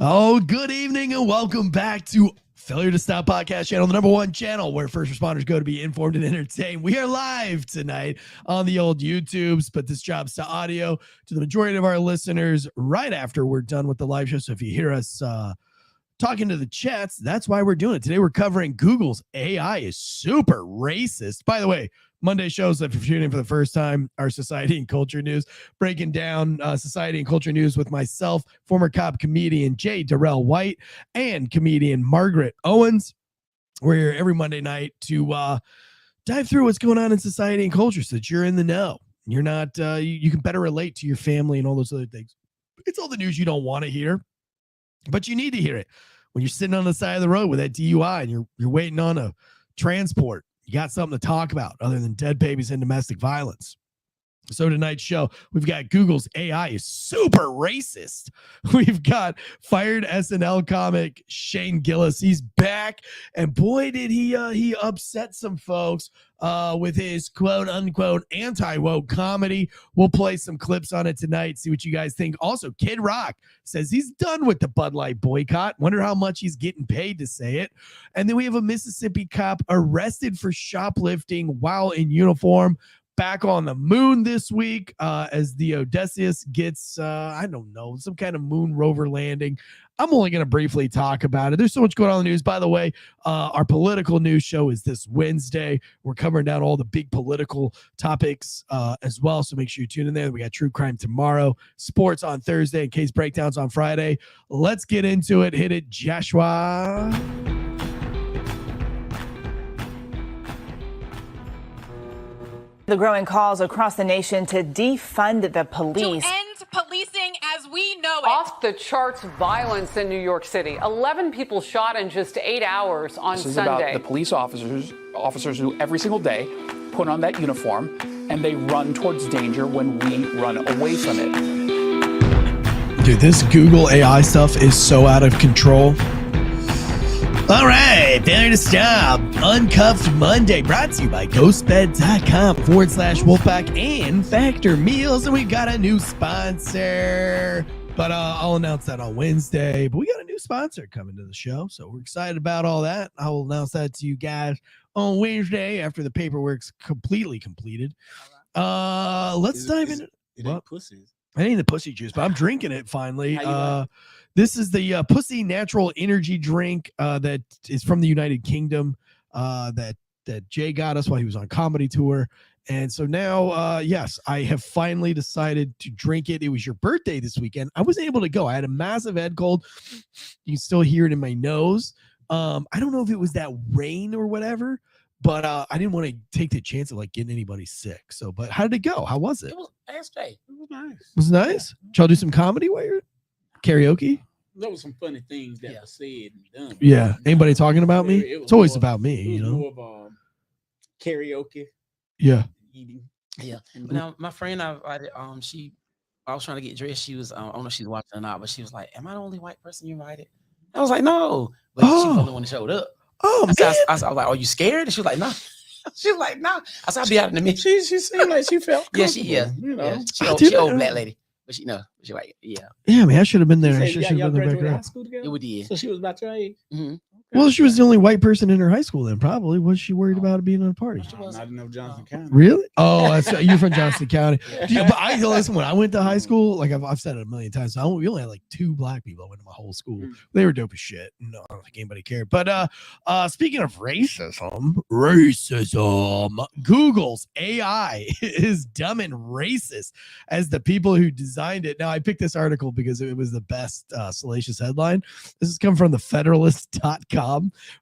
Oh, good evening and welcome back to Failure to Stop Podcast Channel, the #1 channel where first responders go to be informed and entertained. We are live tonight on the old YouTubes, but this drops to audio to the majority of our listeners right after we're done with the live show. So if you hear us talking to the chats, that's why we're doing it. Today we're covering Google's AI is super racist. By the way, Monday shows, if you're tuning in for the first time, our society and culture news, breaking down society and culture news with myself, former cop comedian Jay Darrell White, and comedian Margaret Owens. We're here every Monday night to dive through what's going on in society and culture so that you're in the know. You're not, you can better relate to your family and all those other things. It's all the news you don't want to hear, but you need to hear it when you're sitting on the side of the road with that DUI and you're waiting on a transport. You got something to talk about other than dead babies and domestic violence. So tonight's show, we've got Google's AI is super racist. We've got fired SNL comic Shane Gillis. He's back, and boy, did he upset some folks with his quote unquote anti-woke comedy. We'll play some clips on it tonight, see what you guys think. Also, Kid Rock says he's done with the Bud Light boycott. Wonder how much he's getting paid to say it. And then we have a Mississippi cop arrested for shoplifting while in uniform. Back on the moon this week as the Odysseus gets, I don't know, some kind of moon rover landing. I'm only going to briefly talk about it. There's so much going on in the news. By the way, our political news show is this Wednesday. We're covering down all the big political topics as well, so make sure you tune in there. We got true crime tomorrow, sports on Thursday, and case breakdowns on Friday. Let's get into it. Hit it, Joshua. The growing calls across the nation to defund the police. To end policing as we know it. Off the charts violence in New York City. 11 people shot in just 8 hours on This is Sunday. about the police officers who every single day put on that uniform and they run towards danger when we run away from it. Dude, this Google AI stuff is so out of control. All right, Failure to Stop, Uncuffed Monday, brought to you by ghostbed.com/Wolfpack and Factor Meals. And we got a new sponsor, but I'll announce that on Wednesday. But we got a new sponsor coming to the show, so we're excited about all that. I will announce that to you guys on Wednesday after the paperwork's completely completed. Let's dive into it. Ain't pussies. I ain't the pussy juice, but I'm drinking it finally. This is the Pussy Natural Energy Drink that is from the United Kingdom that Jay got us while he was on comedy tour. And so now, yes, I have finally decided to drink it. It was your birthday this weekend. I wasn't able to go. I had a massive head cold. You can still hear it in my nose. I don't know if it was that rain or whatever, but I didn't want to take the chance of like getting anybody sick. So, but how did it go? How was it? It was It was nice. It was nice. Did y'all do some comedy while you're karaoke? There was some funny things that were said and done. Yeah. Anybody talking about me? It was It's always more- about me, It was you know? more of karaoke, Yeah. eating. Yeah. Now my friend I was trying to get dressed. She was I don't know if she's watching or not, but she was like, "Am I the only white person you invited?" I was like, "No," but she was the only one that showed up. Oh, I man. was like, "Are you scared?" And she was like, "No." She was like, "No." I said, "I'll be out in a minute." She seemed like she felt Yeah, comfortable, you know. yeah. I She did- old black lady, but she like, yeah, Yeah, man, I should have been there. I You should said have y'all been there back graduated high there. school together? it would did. So she was about your age? Mm-hmm. Well, she was the only white person in her high school then, probably. Was she worried about it being at a party? Not enough Johnson County. Really? Oh, you're from Johnson County. Dude, but listen, when I went to high school, like I've said it a million times, we only had like 2 black people that went to my whole school. They were dope as shit. No, I don't think anybody cared. But speaking of racism, Google's AI is dumb and racist as the people who designed it. Now, I picked this article because it was the best salacious headline. This has come from the Federalist.com.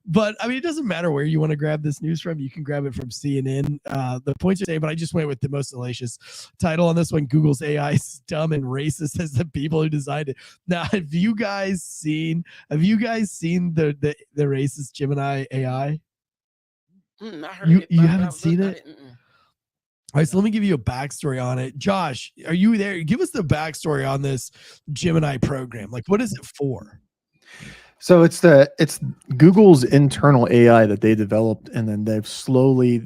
But I mean, it doesn't matter where you want to grab this news from. You can grab it from CNN. The points are the same, but I just went with the most salacious title on this one. Google's AI is dumb and racist as the people who designed it. Now, have you guys seen the racist Gemini AI? I heard You it, but haven't I seen looked it? at mm-mm. All right, so let me give you a backstory on it. Josh, are you there? Give us the backstory on this Gemini program. Like, what is it for? So it's Google's internal AI that they developed, and then they've slowly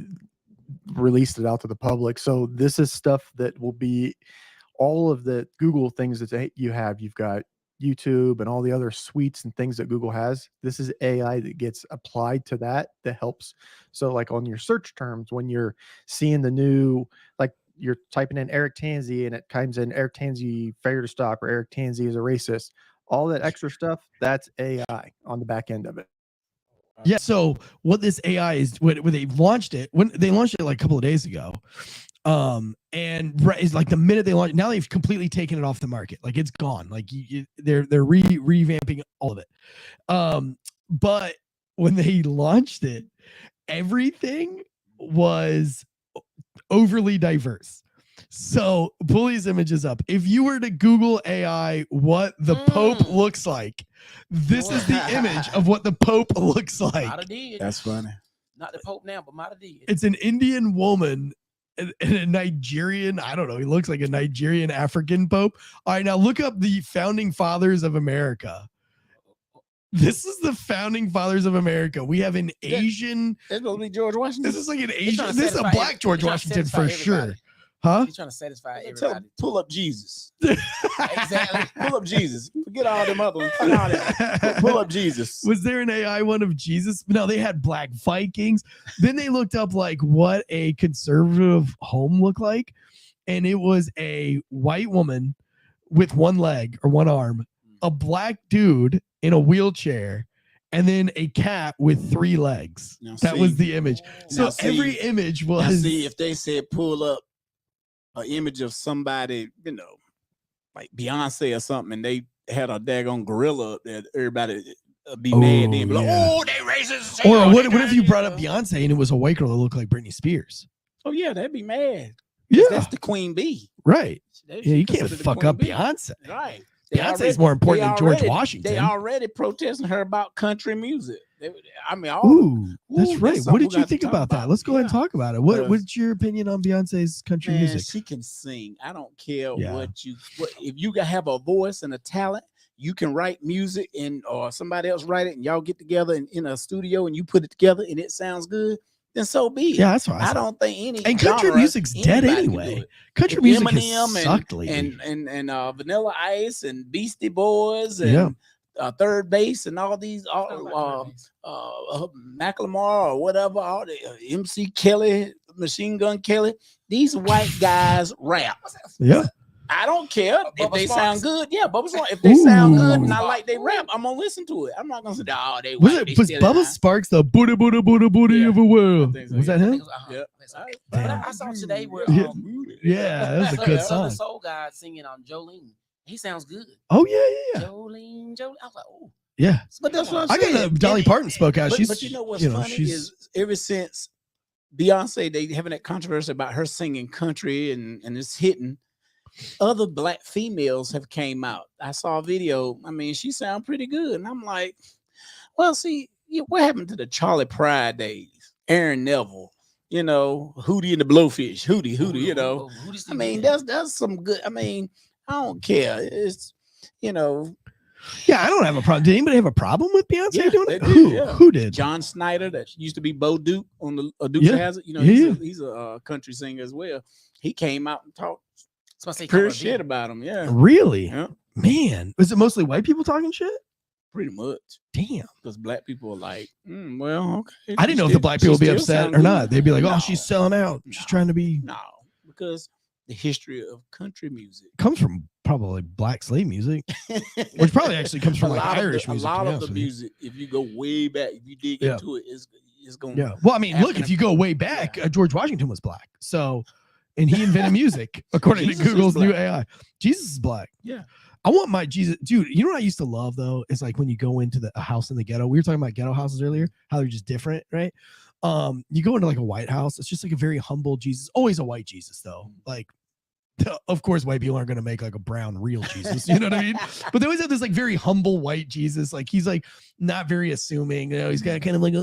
released it out to the public. So this is stuff that will be all of the Google things that you've got YouTube and all the other suites and things that Google has. This is AI that gets applied to that helps. So like on your search terms, when you're seeing the new, like you're typing in Eric Tansey and it comes in Eric Tansey failure to stop or Eric Tansey is a racist, all that extra stuff, that's AI on the back end of it. Yeah. So what this AI is, when they launched it like a couple of days ago, and it's like the minute they launched, now they've completely taken it off the market. Like it's gone. Like they're revamping all of it. But when they launched it, everything was overly diverse. So pull these images up. If you were to Google AI what the Pope looks like, this is the image of what the Pope looks like. That's funny. Not the Pope now, but might have did. It's an Indian woman and a Nigerian, I don't know, he looks like a Nigerian African Pope. All right, now look up the founding fathers of America. This is the founding fathers of America. We have an Asian. That's supposed to be George Washington. This is like an Asian. This is a black George Washington for sure. Huh? He's trying to satisfy Tell everybody. him, pull up Jesus. Exactly. Pull up Jesus. Forget all them other ones. Fuck all that. Pull up Jesus. Was there an AI one of Jesus? No, they had black Vikings. Then they looked up like what a conservative home looked like. And it was a white woman with one leg or one arm, a black dude in a wheelchair, and then a cat with 3 legs. Now, That see- was the image. So now, see- every image Now, was. see, if they said pull up an image of somebody, you know, like Beyonce or something, and they had a daggone gorilla up there, everybody be mad then. Be like, yeah. oh, they racist. Or what if you brought up Beyonce and it was a white girl that looked like Britney Spears? Oh, yeah, they'd be mad. Yeah, That's the queen bee. right. They Yeah, you can't consider the fuck queen up bee. Beyonce. Right. Beyonce's more important than George They Washington. already protesting her about country music. I mean, Ooh, that's Ooh, right. that's What something did we you got to think talk about that? about. Let's go ahead and Yeah. talk about it. Because- What's your opinion on Beyonce's country Man, music? she can sing. I don't care Yeah. what if you have a voice and a talent, you can write music and or somebody else write it and y'all get together in a studio and you put it together and it sounds good, then so be it. Yeah, that's what I I said. don't think any And country genre, music's dead anybody can do anyway. it. Country If music Eminem has sucked lately. and Vanilla Ice and Beastie Boys and Yeah. Third Base and all these Macklemore or whatever, all the MC Kelly, Machine Gun Kelly, these white guys rap. Yeah. I don't care if Bubba they Sparks. sound good. Yeah, Bubba Sparks. If they sound good and I Ooh. like they rap, I'm gonna listen to it. I'm not gonna say, oh, they Was white, it they was still Bubba lying." Sparks the Buddha Yeah, of the world? I think so, Was yeah. that I think him? it was, Yeah. But I saw today where Yeah. Yeah, that was a good the song. other soul guy singing on Jolene. He sounds good. Oh yeah. Jolene. I was like, oh, Yeah. But that's what I'm I saying. got Dolly Parton spoke out. But you know what's funny is ever since Beyonce, they having that controversy about her singing country and it's hitting. Other black females have came out. I saw a video. I mean, she sound pretty good, and I'm like, well, see, what happened to the Charlie Pride days? Aaron Neville, you know, Hootie and the Blowfish, Hootie, you know. I mean, that's some good. I mean, I don't care. It's you know, Yeah, I don't have a problem. Did anybody have a problem with Beyonce Yeah, doing they it? did, Who? yeah. Who did? John Snyder, that used to be Bo Duke on the Dukes Yeah. of Hazzard. You know, Yeah, he's a country singer as well. He came out and talked so I say pure Cardi shit B. about him. Yeah, Really? yeah, Man, was it mostly white people talking shit? pretty much. Damn. Because black people are like, well, okay. I didn't know if the black people would be upset or not. They'd be like, "Oh, No, she's selling out. She's no. trying to be." No, because the history of country music Comes from probably black slave music, which probably actually comes from a like lot Irish of the, music. A to lot be of honest the with you. music, if you go way back, if you dig Yeah. into it, it's going. Yeah. Well, I mean, look, African- if you go way back, George Washington was black. So, and he invented music according Jesus to is Google's new black. AI. Jesus is black. Yeah. I want my Jesus, dude. You know what I used to love though? Is like when you go into a house in the ghetto. We were talking about ghetto houses earlier, how they're just different, right? You go into like a white house, it's just like a very humble Jesus, always a white Jesus though. Like, of course, white people aren't going to make like a brown real Jesus, you know what I mean? But they always have this like very humble white Jesus. Like he's like not very assuming, you know, he's got kind of like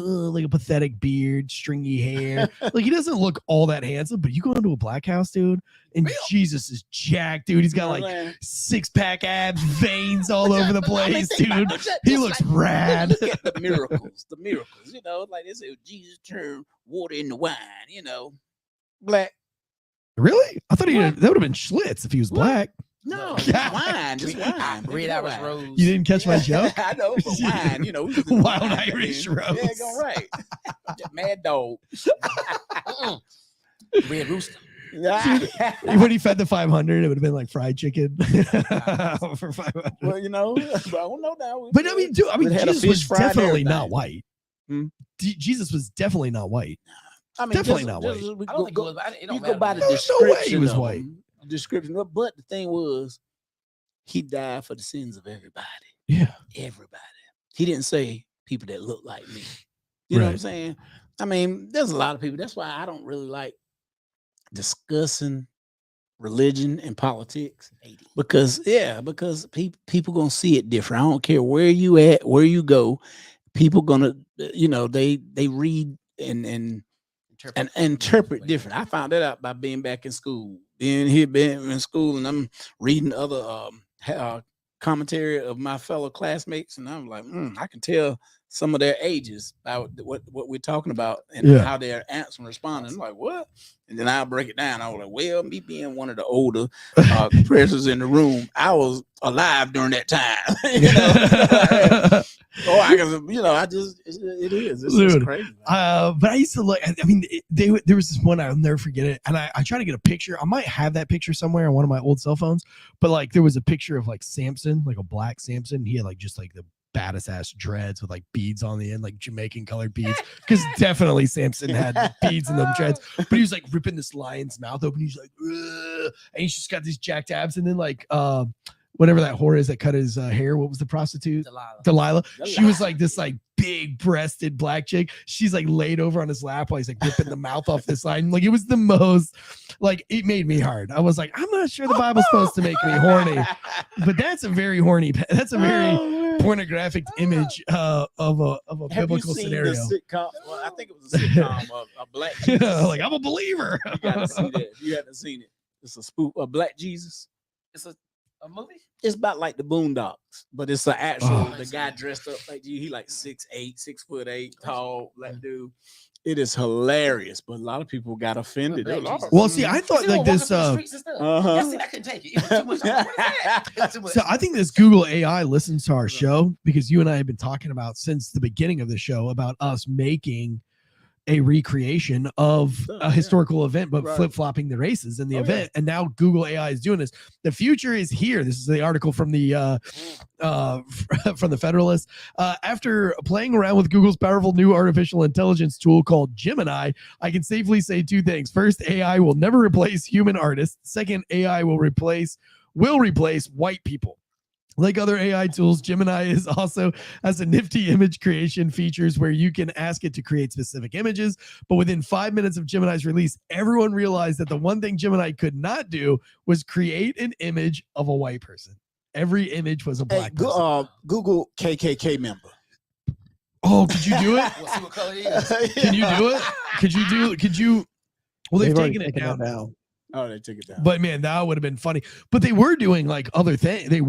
a pathetic beard, stringy hair. Like he doesn't look all that handsome, but you go into a black house, dude, and Jesus is jacked, dude. He's got like 6-pack abs, veins all over the place, dude. He looks rad. Look at the miracles, you know, like they say Jesus turned water into wine, you know, black. Really? I thought that would have been Schlitz if he was What? black. No, Yeah. wine, just wine. Red Irish Rose. You didn't catch my joke? I know, but wine, you know. Wild Irish Rose. Yeah, go right. Mad Dog. Red Rooster. When he fed the 500, it would have been like fried chicken for 500. Well, you know, I don't know now. But I mean, dude, We had a Jesus fish was fry and definitely not everything. white. Hmm? Jesus was definitely not white. I mean, Definitely not white. We I don't think it was. It don't you go matter. by the There's no way he description. was of white. him, the description, but the thing was, he died for the sins of everybody. Yeah. Everybody. He didn't say people that look like me. You know what I'm Right. saying? I mean, there's a lot of people. That's why I don't really like discussing religion and politics, because people gonna see it different. I don't care where you at, where you go, people gonna, you know, they read and interpret different. I found that out by being back in school, being in school, and I'm reading other commentary of my fellow classmates, and I'm like, I can tell some of their ages about what we're talking about and how they're answering, responding. I'm like, what? And then I'll break it down. I was like, well, me being one of the older persons in the room, I was alive during that time. You know? Or I can, you know, it is. It's just crazy. But I used to look. I mean, there was this one, I'll never forget it, and I try to get a picture. I might have that picture somewhere on one of my old cell phones. But like, there was a picture of like Samson, like a black Samson. He had like just like the baddest ass dreads with like beads on the end, like Jamaican colored beads, because definitely Samson had beads in them dreads. But he was like ripping this lion's mouth open. He's like, ugh, and he's just got these jacked abs. And then like whatever that whore is that cut his hair, what was the prostitute? Delilah. She was like this like big breasted black chick. She's like laid over on his lap while he's like ripping the mouth off this lion. Like, it was the most, like, it made me hard. I was like, I'm not sure the Bible's supposed to make me horny, but that's a very horny, that's a very pornographic image of a biblical scenario. The sitcom? Well, I think it was a sitcom of Black Jesus. Like, I'm a believer. You gotta see that. If you haven't seen it, it's a spoof of Black Jesus. It's a movie. It's about like the Boondocks, but it's an actual the guy dressed up like you. He like 6'8", 6'8", tall black dude. It is hilarious, but a lot of people got offended. Well, see, I thought like this. I couldn't take it. It was too much. What is that? So I think this Google AI listens to our show, because you and I have been talking about since the beginning of the show about us making a recreation of a historical event, but flip-flopping the races in the event. And now Google AI is doing this. The future is here. This is the article from the Federalist. After playing around with Google's powerful new artificial intelligence tool called Gemini, I can safely say two things. First, AI will never replace human artists. Second, AI will replace white people. Like other AI tools, Gemini is also has a nifty image creation features where you can ask it to create specific images. But within 5 minutes of Gemini's release, everyone realized that the one thing Gemini could not do was create an image of a white person. Every image was a black person. Google KKK member. Oh, could you do it? We'll see what color it is. Can you do it? Could you? Well, they've taken it down that now. Oh, they took it down. But man, that would have been funny. But they were doing like other things. People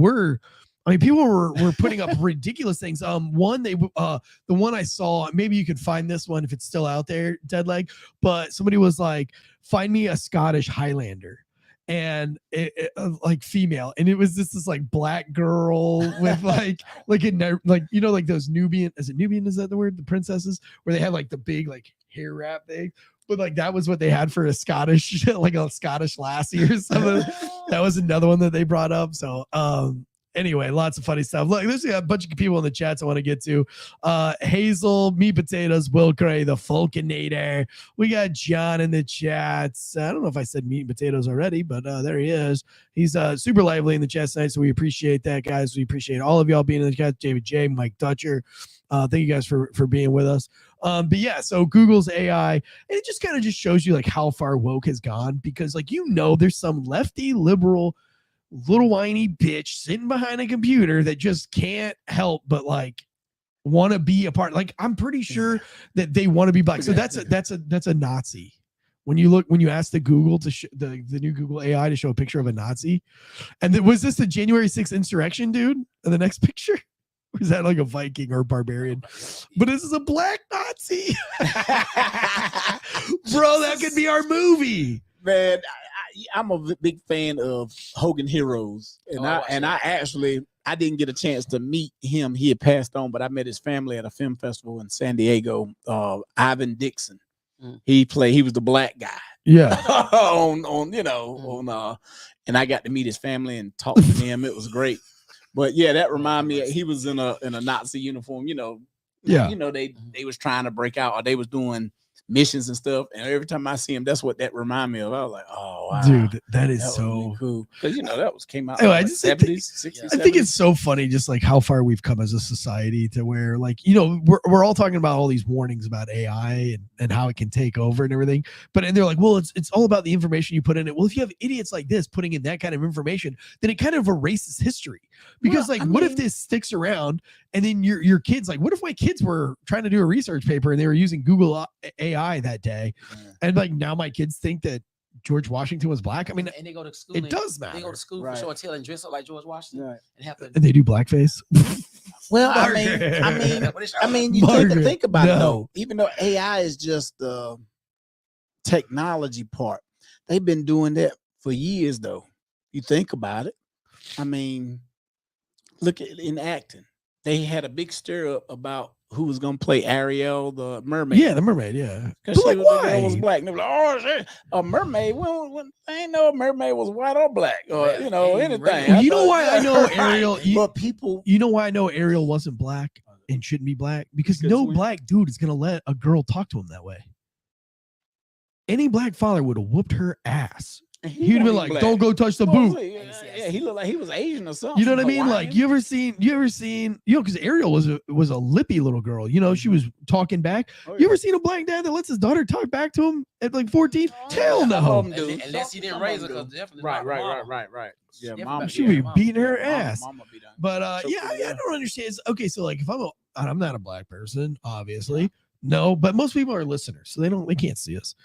were putting up ridiculous things. The one I saw, maybe you could find this one if it's still out there, Deadleg. But somebody was like, find me a Scottish Highlander, and it like female, and it was this like black girl with like you know, like those Nubian, is it Nubian? Is that the word? The princesses, where they had like the big like hair wrap thing. But like that was what they had for a Scottish, like a Scottish lassie or something. That was another one that they brought up. So anyway, lots of funny stuff. Look, there's a bunch of people in the chats I want to get to. Hazel, Meat Potatoes, Will Gray, the Fulkinator. We got John in the chats. I don't know if I said Meat and Potatoes already, but there he is. He's super lively in the chat tonight, so we appreciate that, guys. We appreciate all of y'all being in the chat. David J, Mike Dutcher. Thank you guys for being with us. But yeah, so Google's AI, and it just kind of just shows you like how far woke has gone, because like, you know, there's some lefty liberal little whiny bitch sitting behind a computer that just can't help but like want to be a part. Like, I'm pretty sure that they want to be black. So that's a Nazi. When you ask the Google to the new Google AI to show a picture of a Nazi, and was this the January 6th insurrection, dude? In the next picture, or is that like a Viking or a barbarian? But this is a black Nazi, bro. That could be our movie, man. I'm a big fan of Hogan Heroes, and I didn't get a chance to meet him. He had passed on, but I met his family at a film festival in San Diego. Ivan Dixon, he was the black guy. Yeah. And I got to meet his family and talk to them. It was great. But yeah, that reminded me. He was in a Nazi uniform. Yeah. They was trying to break out, or they was doing missions and stuff. And every time I see him, that's what that remind me of. I was like, oh, wow. Dude, that is so really cool. Because that came out in in the the 70s, 60s. I think it's so funny, just like how far we've come as a society to where, like, we're all talking about all these warnings about AI and how it can take over and everything. And they're like, well, it's all about the information you put in it. Well, if you have idiots like this putting in that kind of information, then it kind of erases history. Because what if this sticks around and then your kids, like, what if my kids were trying to do a research paper and they were using Google AI that day, and like now my kids think that George Washington was black? I mean, and they go to school. It does matter. They go to school for show and tell and dress up like George Washington, and they do blackface. Well, I mean, you think about it though. Even though AI is just the technology part, they've been doing that for years. Though you think about it, I mean, look at in acting. They had a big stir up about who was gonna play Ariel, the mermaid. Yeah, the mermaid. Yeah, because the girl was black. And they were like, oh, shit, a mermaid. Well, I ain't know a mermaid was white or black, or anything. Well, you know why I know Ariel? But people, you know why I know Ariel wasn't black and shouldn't be black? Because no black dude is gonna let a girl talk to him that way. Any black father would have whooped her ass. He'd have been like, black. Don't go touch the boob. Yeah, he looked like he was Asian or something. You know what I mean? Like, you ever seen, because Ariel was a lippy little girl. She was talking back. You ever seen a black dad that lets his daughter talk back to him at like 14? Hell no. Unless he didn't raise her, because definitely right. Yeah, mom, she would be beating her ass. But I don't understand. Okay, so like if I'm not a black person, obviously. No, but most people are listeners, so they can't see us.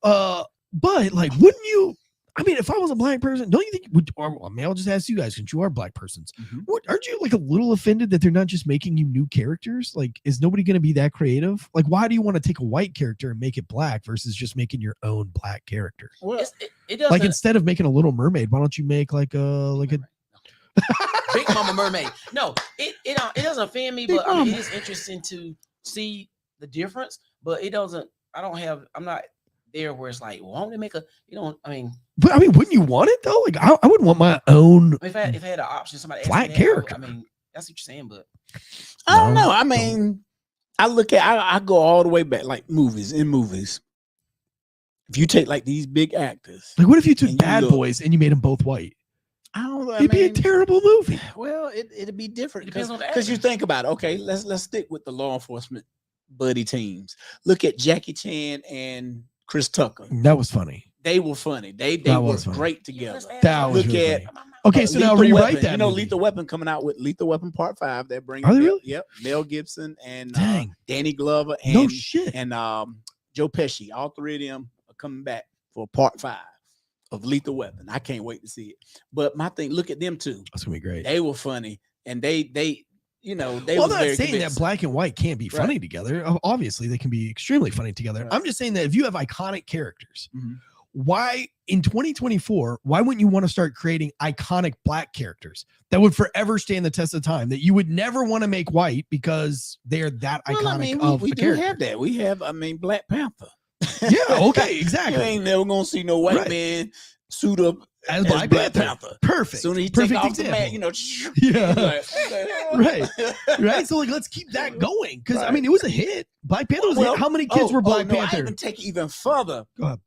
But like, wouldn't you? I mean, if I was a black person, don't you think? I'll just ask you guys, since you are black persons, aren't you like a little offended that they're not just making you new characters? Like, is nobody going to be that creative? Like, why do you want to take a white character and make it black versus just making your own black character? Well, it doesn't. Like, instead of making a Little Mermaid, why don't you make like a Big Mama Mermaid? No, it doesn't offend me, but it is interesting to see the difference. But it doesn't. I'm not there where it's like, well, why don't they make a? But I mean, wouldn't you want it though? Like, I would want my own. If I had an option, somebody black character. I mean, that's what you're saying, but I don't know. I mean, I go all the way back, like movies. If you take like these big actors, like what if you took Bad Boys and you made them both white? I don't know. It'd be a terrible movie. Well, it'd be different because you think about it. Okay, let's stick with the law enforcement buddy teams. Look at Jackie Chan and Chris Tucker. That was funny. They were funny. They were great together. That was really funny. Okay, so now rewrite that. Lethal Weapon coming out with Lethal Weapon Part 5. They're bringing. Are they really? Yep. Mel Gibson and Danny Glover and Joe Pesci. All three of them are coming back for Part 5 of Lethal Weapon. I can't wait to see it. But my thing, look at them two. That's gonna be great. They were funny, and they. I'm not saying that black and white can't be funny together. Obviously, they can be extremely funny together. Right. I'm just saying that if you have iconic characters, why in 2024, why wouldn't you want to start creating iconic black characters that would forever stand the test of time, that you would never want to make white because they're that iconic? We do have that. We have, Black Panther. Yeah, okay, exactly. You ain't never gonna see no white man suit up as Black Panther. Perfect. Soon as he take off the man, right. So like, let's keep that going because I mean, it was a hit. Black Panther was a hit. How many kids were Black Panther? I even take it even further. Go ahead.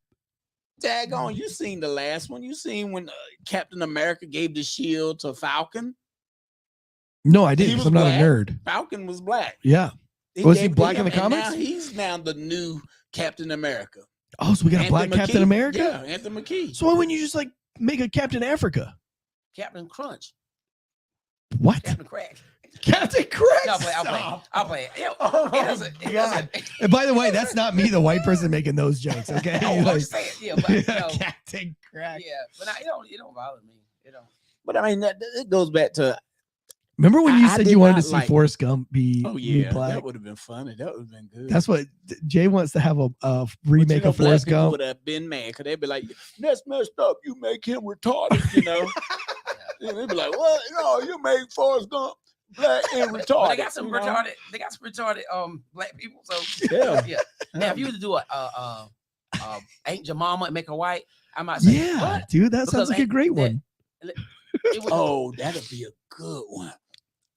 Daggone, you seen the last one? You seen when Captain America gave the shield to Falcon? No, I didn't. I'm not a nerd. Falcon was black. Yeah. Was he black in the comics? Now he's the new Captain America. Oh, so we got a black Captain America? Yeah, Anthony McKee. So why wouldn't you just like make a Captain Africa? Captain Crunch. What? Captain Crack. Captain Crack. I'll play it. Oh my God. And by the way, that's not me, the white person, making those jokes. Okay. Captain Crack. Yeah, but it don't bother me. It don't. But I mean, it goes back to Remember when you I said did you wanted to not see like- Forrest Gump be Oh be yeah, black? that would have been funny. That would have been good. That's what Jay wants to have a But remake you know, of Forrest black people Gump. would have been mad because they'd be like, "That's messed up. You make him retarded." You know, and they'd be like, "What? No, you make Forrest Gump black and retarded." But they got some you know? retarded. They got some retarded black people. So Yeah. yeah. Now if you were to do Ain't Your Mama and make her white, I might say, Yeah, what? dude, that Because sounds like a ain't great that- one. It was, Oh, that'd be a good one.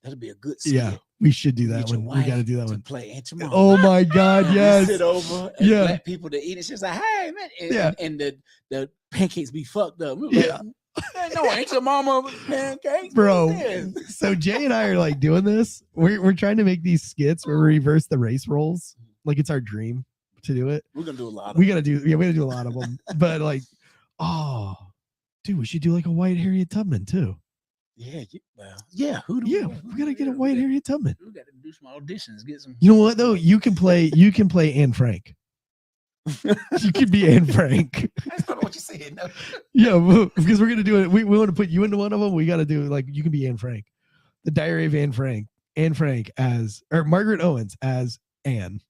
That'd be a good skit. Yeah, we should do that Get your one. We got to wife do that to one. play Aunt Your Mama. Oh my God, You yes. sit over and Yeah. black people to eat it. She's like, "Hey man," and, Yeah. and the pancakes be fucked up. We Yeah. like, no, Aunt Your Mama pancakes, Bro. What's this? So Jay and I are like doing this. We're trying to make these skits where we reverse the race roles. Like it's our dream to do it. We're gonna do a lot of. We gotta do a lot of them. But like, oh, dude, we should do like a white Harriet Tubman too. Yeah, yeah. Who do Yeah, we gotta get a white Harriet Tubman. We got to do some auditions. Get some. You know what though? You can play Anne Frank. You could be Anne Frank. That's not what you said. No. Yeah, because we're gonna do it. We want to put you into one of them. We got to do like you can be Anne Frank, the Diary of Anne Frank. Anne Frank as or Margaret Owens as Anne.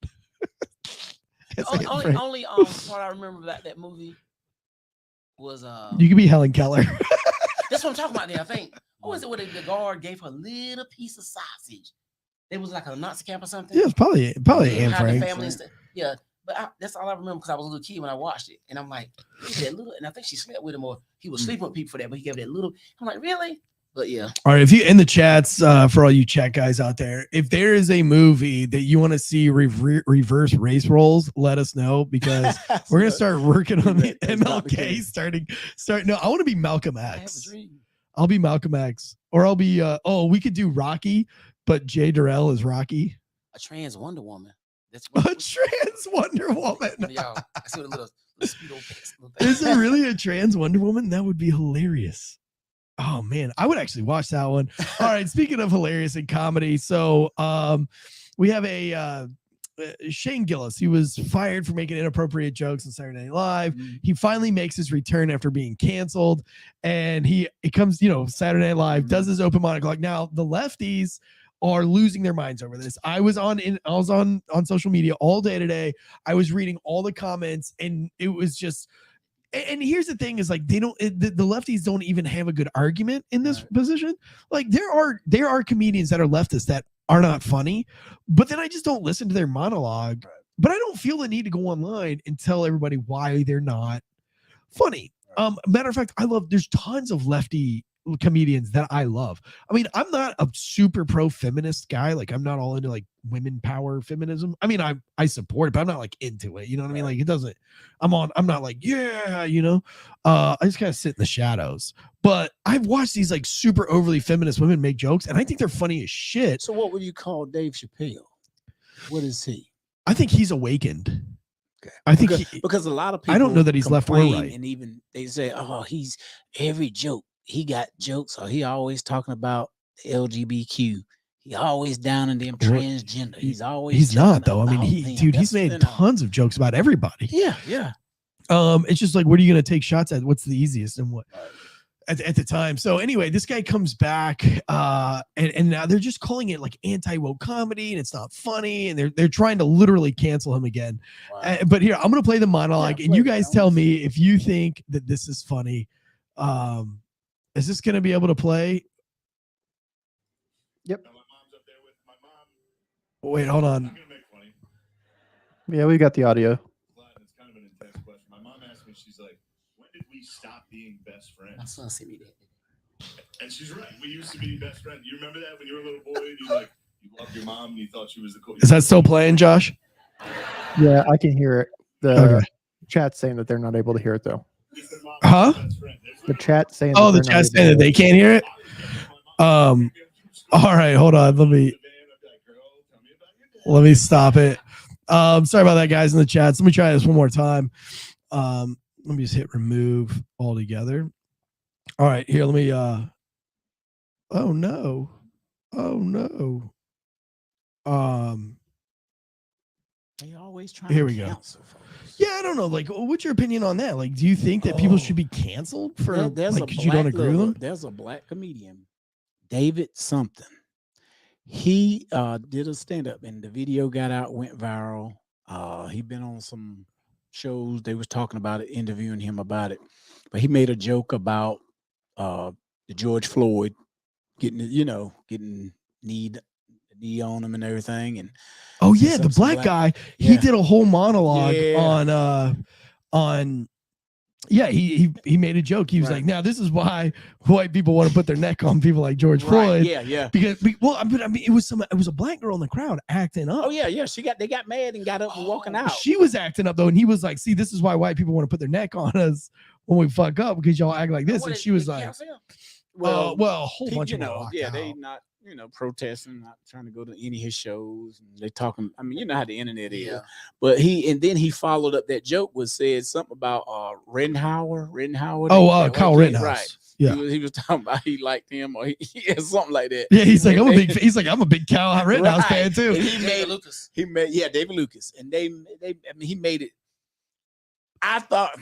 As Anne Frank. Only part I remember about that movie was You could be Helen Keller. that's what I'm talking about there. I think what was it where the guard gave her a little piece of sausage? It was like a Nazi camp or something. Yeah, it's probably Anne How the Frank. family and stuff. Yeah, but that's all I remember because I was a little kid when I watched it, and I'm like, that little, and I think she slept with him or he was sleeping with people for that, but he gave that little. I'm like, really? But yeah. All right, if you in the chats for all you chat guys out there, if there is a movie that you want to see reverse race roles, let us know because we're gonna start working on the MLK. Start. No, I want to be Malcolm I have a X. dream. I'll be Malcolm X, or I'll be. We could do Rocky, but Jay Durrell is Rocky. A trans Wonder Woman. That's A trans Wonder Woman. Y'all, I see what a little speedo pants. Is there really a trans Wonder Woman? That would be hilarious. Oh man, I would actually watch that one. All right, speaking of hilarious and comedy, so we have a Shane Gillis. He was fired for making inappropriate jokes on Saturday Night Live. He finally makes his return after being canceled, and it comes, Saturday Night Live does his open monologue. Now the lefties are losing their minds over this. I was on social media all day today. I was reading all the comments, and it was just. And here's the thing: is like the lefties don't even have a good argument in this position. Like there are comedians that are leftists that are not funny, but then I just don't listen to their monologue. But I don't feel the need to go online and tell everybody why they're not funny. Matter of fact, there's tons of lefty comedians that I love. I mean, I'm not a super pro-feminist guy. Like I'm not all into like women power feminism. I mean, I support it, but I'm not like into it. You know what I mean? Like it doesn't, I'm not like, yeah, I just kind of sit in the shadows. But I've watched these like super overly feminist women make jokes, and I think they're funny as shit. So what would you call Dave Chappelle? What is he? I think he's awakened. Okay. I think because a lot of people I don't know that he's left or complain, right. and even they say, oh, he's every joke. He got jokes, or he always talking about the LGBTQ. He always down in them transgender. He's not though. I mean, he's made tons of jokes about everybody. Yeah. It's just like, what are you going to take shots at? What's the easiest and what at the time? So anyway, this guy comes back, and now they're just calling it like anti-woke comedy, and it's not funny, and they're trying to literally cancel him again. Wow. But here, I'm going to play the monologue, and you guys tell me if you think that this is funny. Is this going to be able to play? Yep. Wait, hold on. Yeah, we got the audio. It's kind of an intense question. My mom asked me, she's like, when did we stop being best friends? My son sent me that. And she's right. We used to be best friends. You remember that when you were a little boy and you loved your mom and you thought she was the coolest? Is that still playing, Josh? Yeah, I can hear it. The chat's saying that they're not able to hear it though. Huh? The chat saying. Oh, the chat saying that they can't hear it. All right, hold on. Let me stop it. Sorry about that, guys in the chats. Let me try this one more time. Let me just hit remove altogether. All right, here. Let me. Oh no. They always trying. Here to we go. cancel folks. Yeah, I don't know. Like, what's your opinion on that? Like, do you think that people should be canceled for There's like a because you don't agree with them? There's a black comedian, David something. He did a stand-up and the video got out, went viral. He been on some shows. They was talking about it, interviewing him about it. But he made a joke about the George Floyd getting knee on him and everything. And oh yeah, the black guy. He did a whole monologue on yeah, he made a joke. He was like, now this is why white people want to put their neck on people like George Floyd. Yeah. Because I mean, it was a black girl in the crowd acting up. Oh yeah. They got mad and got up and walking out. She was acting up though, and he was like, see, this is why white people want to put their neck on us when we fuck up, because y'all act like this. And she was like, well, a whole bunch of people they not protesting, not trying to go to any of his shows. And they talking. I mean, you know how the internet is. But then he followed up that joke said something about Rittenhauer. Oh, Kyle Rittenhouse. Right. Yeah. He was talking about he liked him or something like that. Yeah, he's like, I'm a big Kyle Rittenhouse fan too. And he made Lucas. David Lucas, and he made it. I thought,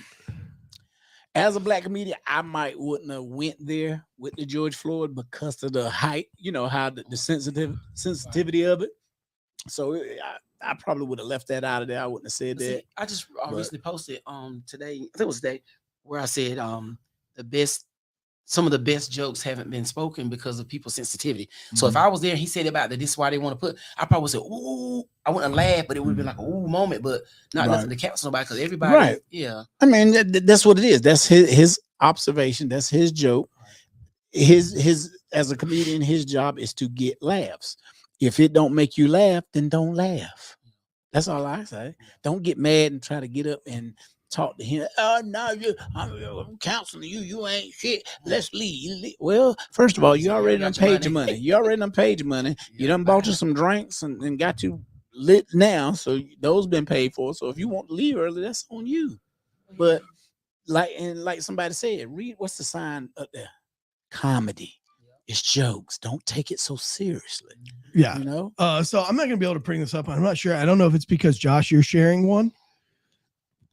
as a black comedian, I wouldn't have went there with the George Floyd because of the height, how the sensitivity of it. So I probably would have left that out of there. I wouldn't have said that. I just recently posted today, I think it was today, where I said some of the best jokes haven't been spoken because of people's sensitivity. So if I was there and he said about that, this is why they want to put, I probably would say, ooh, I wouldn't laugh, but it would have been like a ooh moment, but not nothing to cancel nobody because everybody, I mean, that's what it is. That's his observation. That's his joke. His as a comedian, his job is to get laughs. If it don't make you laugh, then don't laugh. That's all I say. Don't get mad and try to get up and talk to him. Oh no, I'm counseling you. You ain't shit. Let's leave. Well, first of all, you already done paid your money. You done bought you some drinks and got you lit now. So those been paid for. So if you want to leave early, that's on you. But like somebody said, read what's the sign up there? Comedy. It's jokes. Don't take it so seriously. Yeah. So I'm not gonna be able to bring this up. I'm not sure. I don't know if it's because Josh, you're sharing one.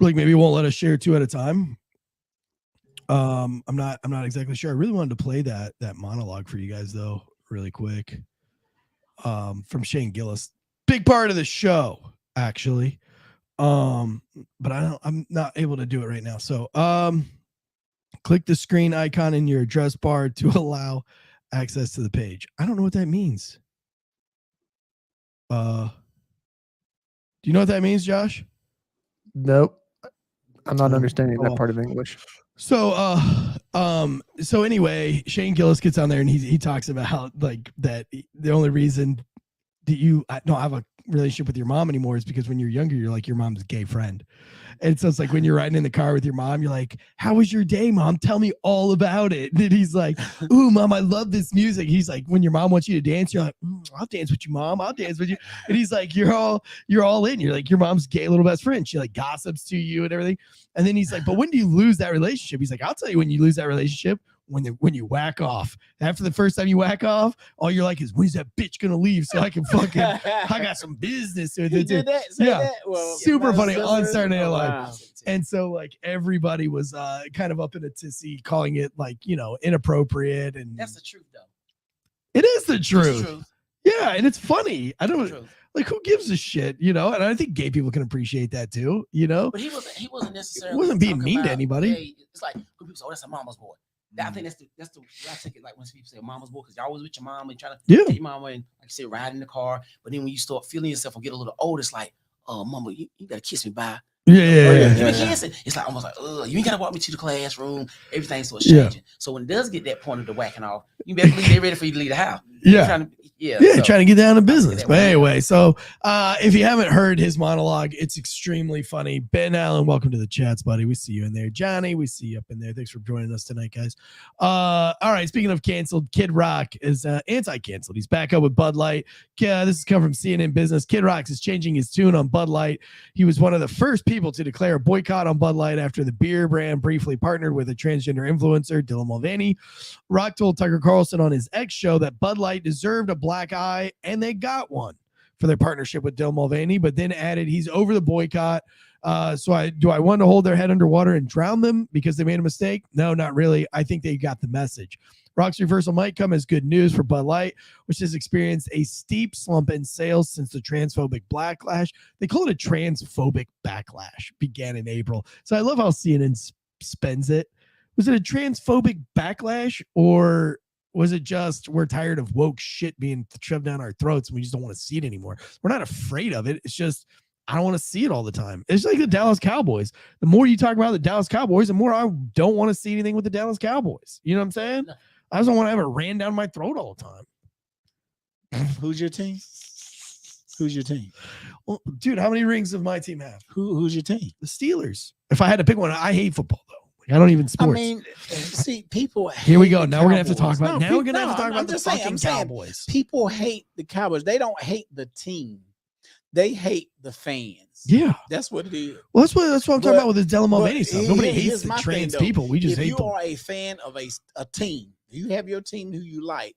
Like maybe it won't let us share two at a time. I'm not exactly sure. I really wanted to play that monologue for you guys though, really quick. From Shane Gillis. Big part of the show, actually. But I'm not able to do it right now. So click the screen icon in your address bar to allow access to the page. I don't know what that means. Do you know what that means, Josh? Nope. I'm not understanding that part of English. So anyway, Shane Gillis gets on there and he talks about how like that the only reason that you don't have a relationship with your mom anymore is because when you're younger, you're like your mom's gay friend. And so it's like when you're riding in the car with your mom, you're like, how was your day, mom? Tell me all about it. And then he's like, ooh, mom, I love this music. He's like, when your mom wants you to dance, you're like, I'll dance with you, mom. I'll dance with you. And he's like, you're all in. You're like your mom's gay little best friend. She like gossips to you and everything. And then he's like, but when do you lose that relationship? He's like, I'll tell you when you lose that relationship. When you whack off. After the first time you whack off, all you're like is, when's that bitch gonna leave so I can fucking I got some business with it. Yeah, well, super funny on Saturday Night Live. Wow. And so like everybody was kind of up in a tizzy, calling it like inappropriate. And that's the truth though. It is the truth. Yeah, and it's funny. I don't like who gives a shit, and I think gay people can appreciate that too, But he wasn't necessarily. He wasn't being mean to anybody. Hey, it's like people say, "Oh, that's a mama's boy." I think that's the I take it like when people say mama's boy because y'all was with your mom and trying to take your mama and like you said ride in the car, but then when you start feeling yourself and get a little older, it's like, oh mama, you gotta kiss me bye. Kissing. It's like almost like, you ain't gotta walk me to the classroom. Everything starts changing. So when it does get that point of the whacking off, you better believe they're ready for you to leave the house. Trying to get down to business. But anyway, so if you haven't heard his monologue, it's extremely funny. Ben Allen, welcome to the chats, buddy. We see you in there. Johnny, we see you up in there. Thanks for joining us tonight, guys. All right, speaking of canceled, Kid Rock is anti-canceled. He's back up with Bud Light. This is coming from CNN Business. Kid Rock is changing his tune on Bud Light. He was one of the first people to declare a boycott on Bud Light after the beer brand briefly partnered with a transgender influencer, Dylan Mulvaney. Rock told Tucker Carlson on his X show that Bud Light deserved a black eye, and they got one for their partnership with Dylan Mulvaney, but then added he's over the boycott. So I want to hold their head underwater and drown them because they made a mistake? No, not really. I think they got the message. Rock's reversal might come as good news for Bud Light, which has experienced a steep slump in sales since the transphobic backlash. They call it a transphobic backlash began in April. So I love how CNN spends it. Was it a transphobic backlash, or was it just we're tired of woke shit being shoved down our throats and we just don't want to see it anymore? We're not afraid of it. It's just I don't want to see it all the time. It's like the Dallas Cowboys. The more you talk about the Dallas Cowboys, the more I don't want to see anything with the Dallas Cowboys. You know what I'm saying? No. I just don't want to have it ran down my throat all the time. Who's your team? Who's your team? Well, dude, how many rings does my team have? Who's your team? The Steelers. If I had to pick one, I hate football though. I don't even sports. I mean, see, people. Here we go. Now we're gonna have to talk about. Now we're gonna have to talk about the fucking Cowboys. People hate the Cowboys. They don't hate the team. They hate the fans. Yeah, that's what it is. Well, that's what I'm talking about with this Dylan Mulvaney stuff. Nobody hates the trans people. We just hate them. If you are a fan of a team, you have your team who you like.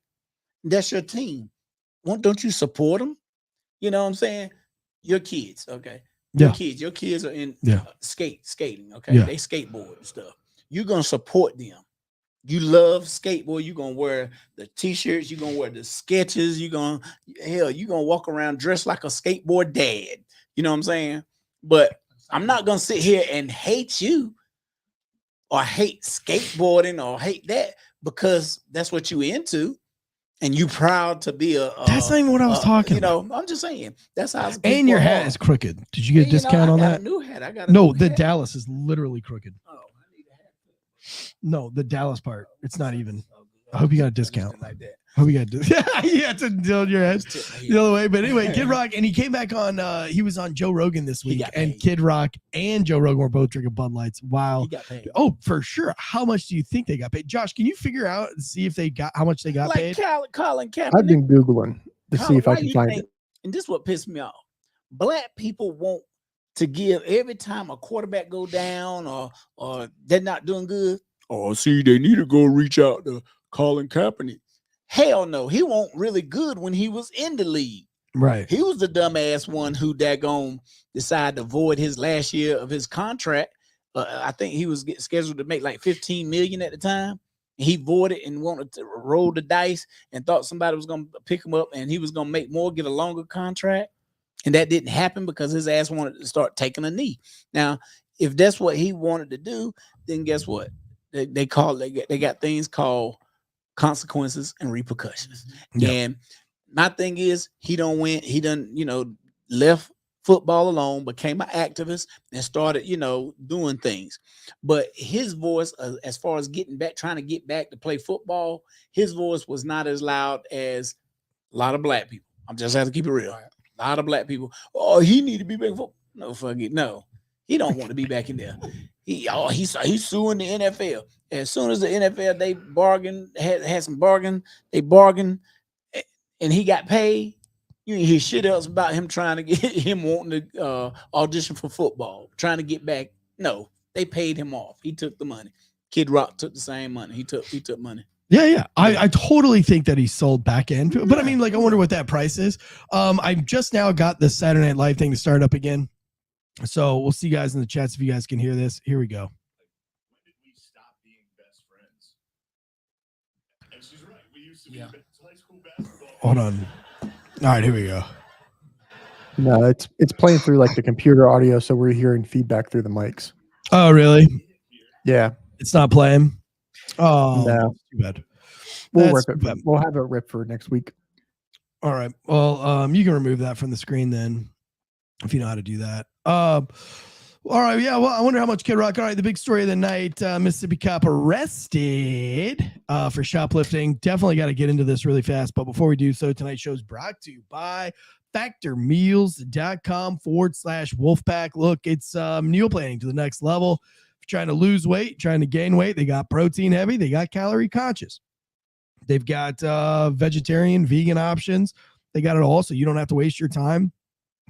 That's your team. Don't you support them? You know what I'm saying? Your kids, okay? Your kids are in skating, okay? They skateboard and stuff. You're gonna support them. You love skateboard. You're gonna wear the t-shirts. You're gonna wear the sketches. You're gonna walk around dressed like a skateboard dad. You know what I'm saying? But I'm not gonna sit here and hate you or hate skateboarding or hate that because that's what you into, and you proud to be a. That's not even what I was talking about. I'm just saying that's how. And your hat is crooked. Did you get a discount on that? A new hat. I got the Dallas is literally crooked. Oh. No, the Dallas part. It's not even. I hope you got a discount. Like that. I hope you got you had to tilt your head the other way. But anyway, Kid Rock, and he came back on. He was on Joe Rogan this week, and Kid Rock and Joe Rogan were both drinking Bud Lights. Wow. Oh, for sure. How much do you think they got paid? Josh, can you figure out and see if they got how much they got paid? Colin Kaepernick. I've been Googling to see if I can find it. And this is what pissed me off. Black people want to give every time a quarterback go down or they're not doing good. Oh, see, they need to go reach out to Colin Kaepernick. Hell no, he wasn't really good when he was in the league. Right. He was the dumbass one who daggone decided to void his last year of his contract. I think he was scheduled to make like $15 million at the time. And he voided and wanted to roll the dice and thought somebody was going to pick him up and he was going to make more, get a longer contract. And that didn't happen because his ass wanted to start taking a knee. Now, if that's what he wanted to do, then guess what? They got things called consequences and repercussions. Yeah. And my thing is he don't win. He done, left football alone, became an activist and started, doing things. But his voice, as far as trying to get back to play football, his voice was not as loud as a lot of black people. I'm just have to keep it real. A lot of black people. Oh, he need to be back. No, fuck it. No, he don't want to be back in there. He's suing the NFL. As soon as the NFL had some bargain, they bargained, and he got paid. You didn't hear shit else about him trying to get him wanting to audition for football, trying to get back. No, they paid him off. He took the money. Kid Rock took the same money. He took money. Yeah. I totally think that he sold back into it. But I mean, I wonder what that price is. I just now got the Saturday Night Live thing to start up again. So we'll see you guys in the chats if you guys can hear this. Here we go. When did we stop being best friends? And she's right. We used to be high school basketball. Hold on. All right, here we go. No, it's playing through like the computer audio, so we're hearing feedback through the mics. Oh, really? Yeah. It's not playing. Oh, no. Too bad. We'll rip it. We'll have it ripped for next week. All right. Well, you can remove that from the screen then, if you know how to do that. All right. Yeah. Well, I wonder how much Kid Rock. All right. The big story of the night: Mississippi cop arrested for shoplifting. Definitely got to get into this really fast. But before we do so, tonight's show is brought to you by factormeals.com/Wolfpack. Look, it's meal planning to the next level. If you're trying to lose weight, trying to gain weight, they got protein heavy, they got calorie conscious. They've got vegetarian, vegan options. They got it all, so you don't have to waste your time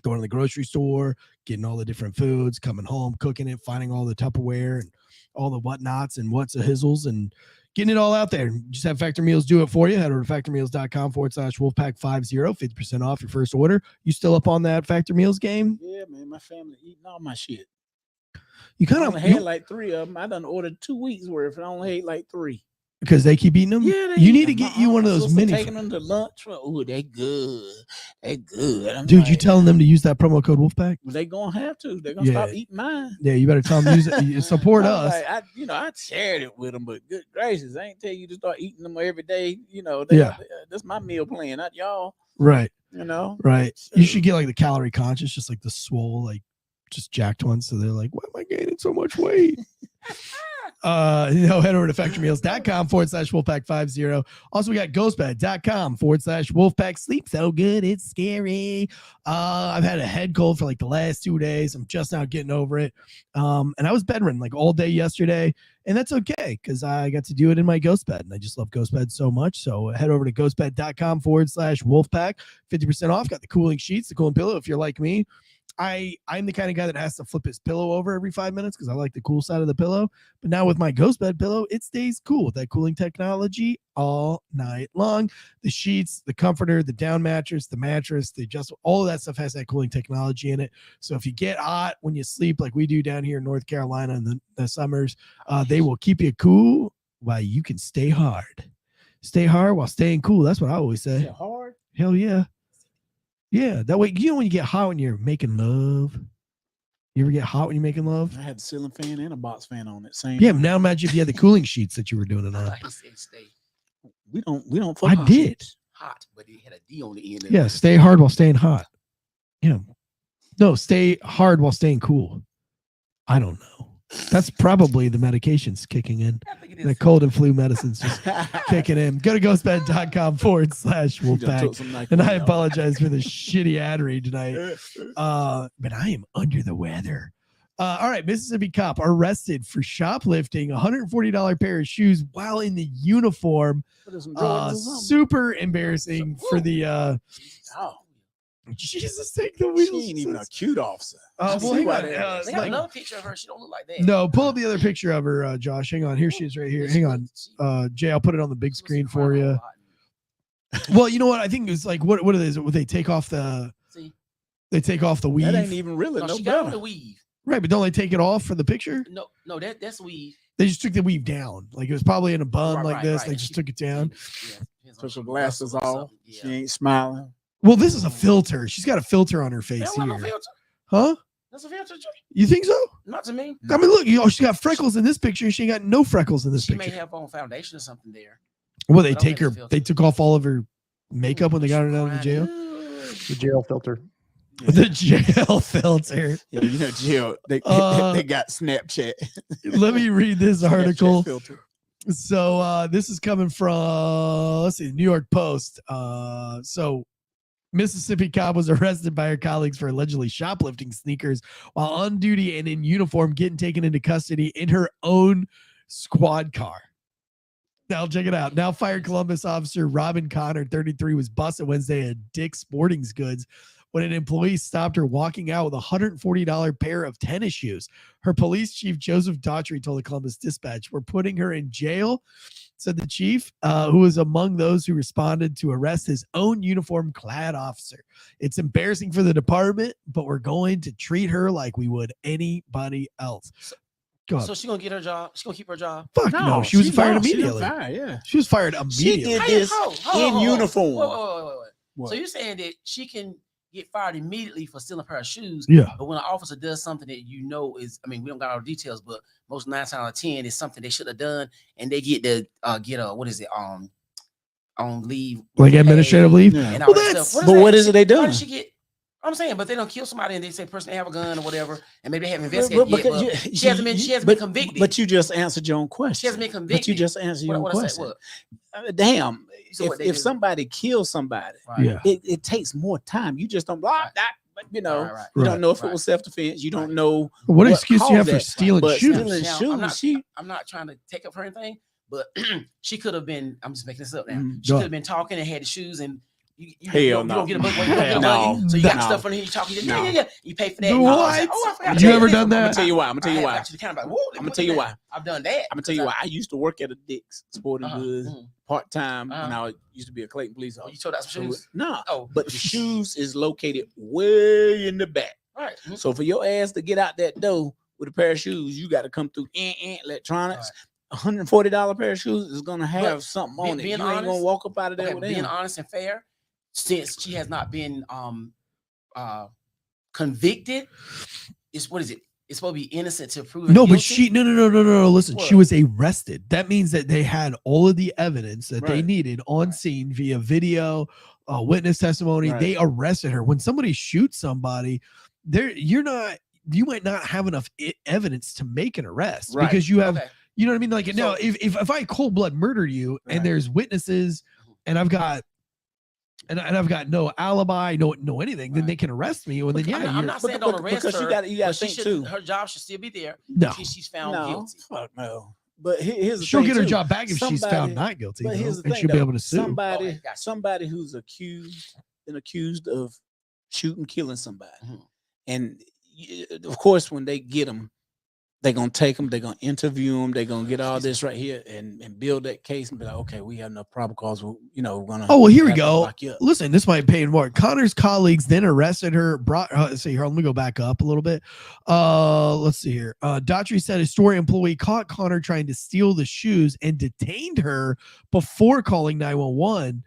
going to the grocery store, getting all the different foods, coming home, cooking it, finding all the Tupperware and all the whatnots and what's a hizzles and getting it all out there. Just have Factor Meals do it for you. Head over to factormeals.com/Wolfpack50, 50% off your first order. You still up on that Factor Meals game? Yeah, man. My family eating all my shit. You kind of had like 3 of them. I done ordered 2 weeks worth and I only ate like 3. Because they keep eating them. Yeah, you need to get you one of those mini. Taking them to lunch. Oh, they good. They good. I'm Dude, you like, telling them to use that promo code Wolfpack? they gonna have to. They're gonna stop eating mine. Yeah, you better tell them use it. Support I'm us. like, I shared it with them, but good gracious, I ain't tell you to start eating them every day. That's my meal plan, not y'all. Right. Right. You should get like the calorie conscious, just like the swole, like just jacked ones. So they're like, why am I gaining so much weight? Head over to factorymeals.com/Wolfpack50. Also, we got ghostbed.com/Wolfpack. Sleep so good, it's scary. I've had a head cold for like the last 2 days. I'm just now getting over it. And I was bedridden like all day yesterday, and that's okay because I got to do it in my ghost bed, and I just love ghost bed so much. So head over to ghostbed.com/Wolfpack. 50% off. Got the cooling sheets, the cooling pillow. If you're like me, I'm the kind of guy that has to flip his pillow over every 5 minutes because I like the cool side of the pillow. But now with my ghost bed pillow, it stays cool with that cooling technology all night long. The sheets, the comforter, the down mattress, the mattress, all of that stuff has that cooling technology in it. So if you get hot when you sleep like we do down here in North Carolina in the summers, they will keep you cool while you can stay hard. Stay hard while staying cool. That's what I always say. Hard? Hell yeah. Yeah, that way, when you get hot when you're making love. You ever get hot when you're making love? I had the ceiling fan and a box fan on it. Same. Yeah, now imagine if you had the cooling sheets that you were doing it on. We don't. Fuck I hot did. sheets. Hot, but it had a D on the end. Yeah, stay hard while staying hot. Yeah. No, stay hard while staying cool. I don't know. That's probably the medications kicking in. The cold and flu medicines just kicking in. Go to ghostbed.com/Wolfpack. And I apologize for the shitty ad read tonight. But I am under the weather. All right, Mississippi cop arrested for shoplifting $140 pair of shoes while in the uniform. Super embarrassing for the Jesus, take the wheels. She ain't even a cute officer. Well, hang on. They have another picture of her. She don't look like that. No, pull up the other picture of her, Josh. Hang on. Here she is right here. Hang on. Jay, I'll put it on the big screen for you. Well, you know what? I think it's like, what it is. Would they take off the weave? That ain't even really she got on the weave. Right, but don't they take it off for the picture? No, that's weave. They just took the weave down. Like it was probably in a bun this. They just took it down. Took her glasses off. She ain't smiling. Well, this is a filter. She's got a filter on her face here. No filter. Huh? That's a filter. You think so? Not to me. I mean, look, she got freckles in this picture. She ain't got no freckles in this picture. She may have on foundation or something there. Well, they took off all of her makeup when they got her down to the jail. The jail filter. The jail filter. Yeah, jail. They got Snapchat. Let me read this article. Filter. So this is coming from, let's see, New York Post. So Mississippi cop was arrested by her colleagues for allegedly shoplifting sneakers while on duty and in uniform, getting taken into custody in her own squad car. Now check it out. Now fired Columbus officer Robin Connor, 33, was busted Wednesday at Dick's Sporting Goods when an employee stopped her walking out with a $140 pair of tennis shoes. Her police chief, Joseph Daughtry, told the Columbus Dispatch, "We're putting her in jail," said the chief, who was among those who responded to arrest his own uniform-clad officer. "It's embarrassing for the department, but we're going to treat her like we would anybody else." So she's gonna get her job. She's gonna keep her job. Fuck no, she was fired immediately. She was fired immediately. She did this in uniform. Wait. So you're saying that she can get fired immediately for stealing a pair of shoes? Yeah. But when an officer does something that we don't got all the details, but most 9 times out of 10 is something they should have done, and they get to get a on leave, like administrative leave. And all that stuff. What is it they done? Why did she get? I'm saying, but they don't kill somebody and they say person they have a gun or whatever, and maybe they haven't investigated yet. She hasn't been convicted. But you just answered your own question. She hasn't been convicted. But you just answered your own question. Damn, if somebody kills somebody, it takes more time. You just don't you don't know if it was self-defense. You don't know what excuse you have for stealing shoes. I'm not trying to take up for anything, but she could have been. I'm just making this up now. She could have been talking and had the shoes and. You don't get a book. So you got stuff on here. You talking. Yeah. You pay for that. What? I forgot. You ever done that? I'm gonna tell you why. I'm gonna tell you why. I've done that. I'm gonna tell you why. I used to work at a Dick's Sporting Goods part-time when I used to be a Clayton police officer. You told out some shoes? No. But the shoes is located way in the back. Right. So for your ass to get out that door with a pair of shoes, you got to come through electronics. $140 pair of shoes is gonna have something on it. You ain't gonna walk up out of there okay, with being them. honest and fair, since she has not been convicted, what is it? It's supposed to be innocent to proven No, guilty? but she no. Listen, she What? was arrested. That means that they had all of the evidence that they Right. needed on scene via video, witness testimony. Right. They arrested her. When somebody shoots somebody, you might not have enough evidence to make an arrest Right. because you have, Okay. you know what I mean? Like So- now, if I cold blood murder you Right. and there's witnesses and I've got no alibi, no anything, then Right. they can arrest me. And then I'm not saying don't arrest because her. you gotta but think should- too. Her job should still be there No. until she's found No, guilty. fuck no. But here's the she'll thing get her too. job back if she's found Somebody- not guilty, But though, here's the and thing, she'll be though. able to sue. Somebody, gotcha. somebody who's been accused of shooting, killing somebody, Mhm. and of course, when they get them, they're gonna take them, they're gonna interview them, they're gonna get all this right here and build that case and be like, okay, we have enough probable cause. We're gonna. Oh, well, here we have to go. lock you up. Listen, this might pay more. Connor's colleagues then arrested her, let's see here. Let me go back up a little bit. Let's see here. Daughtry said a store employee caught Connor trying to steal the shoes and detained her before calling 911.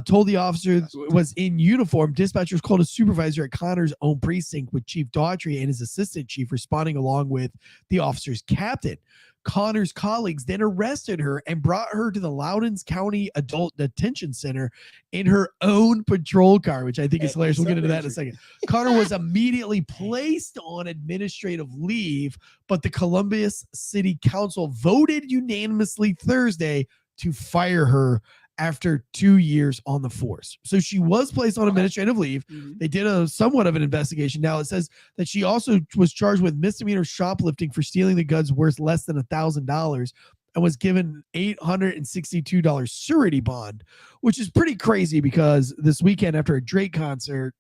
Told the officer was in uniform. Dispatchers called a supervisor at Connor's own precinct with Chief Daughtry and his assistant chief responding along with the officer's captain. Connor's colleagues then arrested her and brought her to the Loudoun's County Adult Detention Center in her own patrol car, which I think is hilarious. We'll get into that in a second. Connor was immediately placed on administrative leave, but the Columbus City Council voted unanimously Thursday to fire her after 2 years on the force. So she was placed on administrative leave. Mhm. They did a somewhat of an investigation. Now it says that she also was charged with misdemeanor shoplifting for stealing the goods worth less than $1,000 and was given $862 surety bond, which is pretty crazy because this weekend after a Drake concert,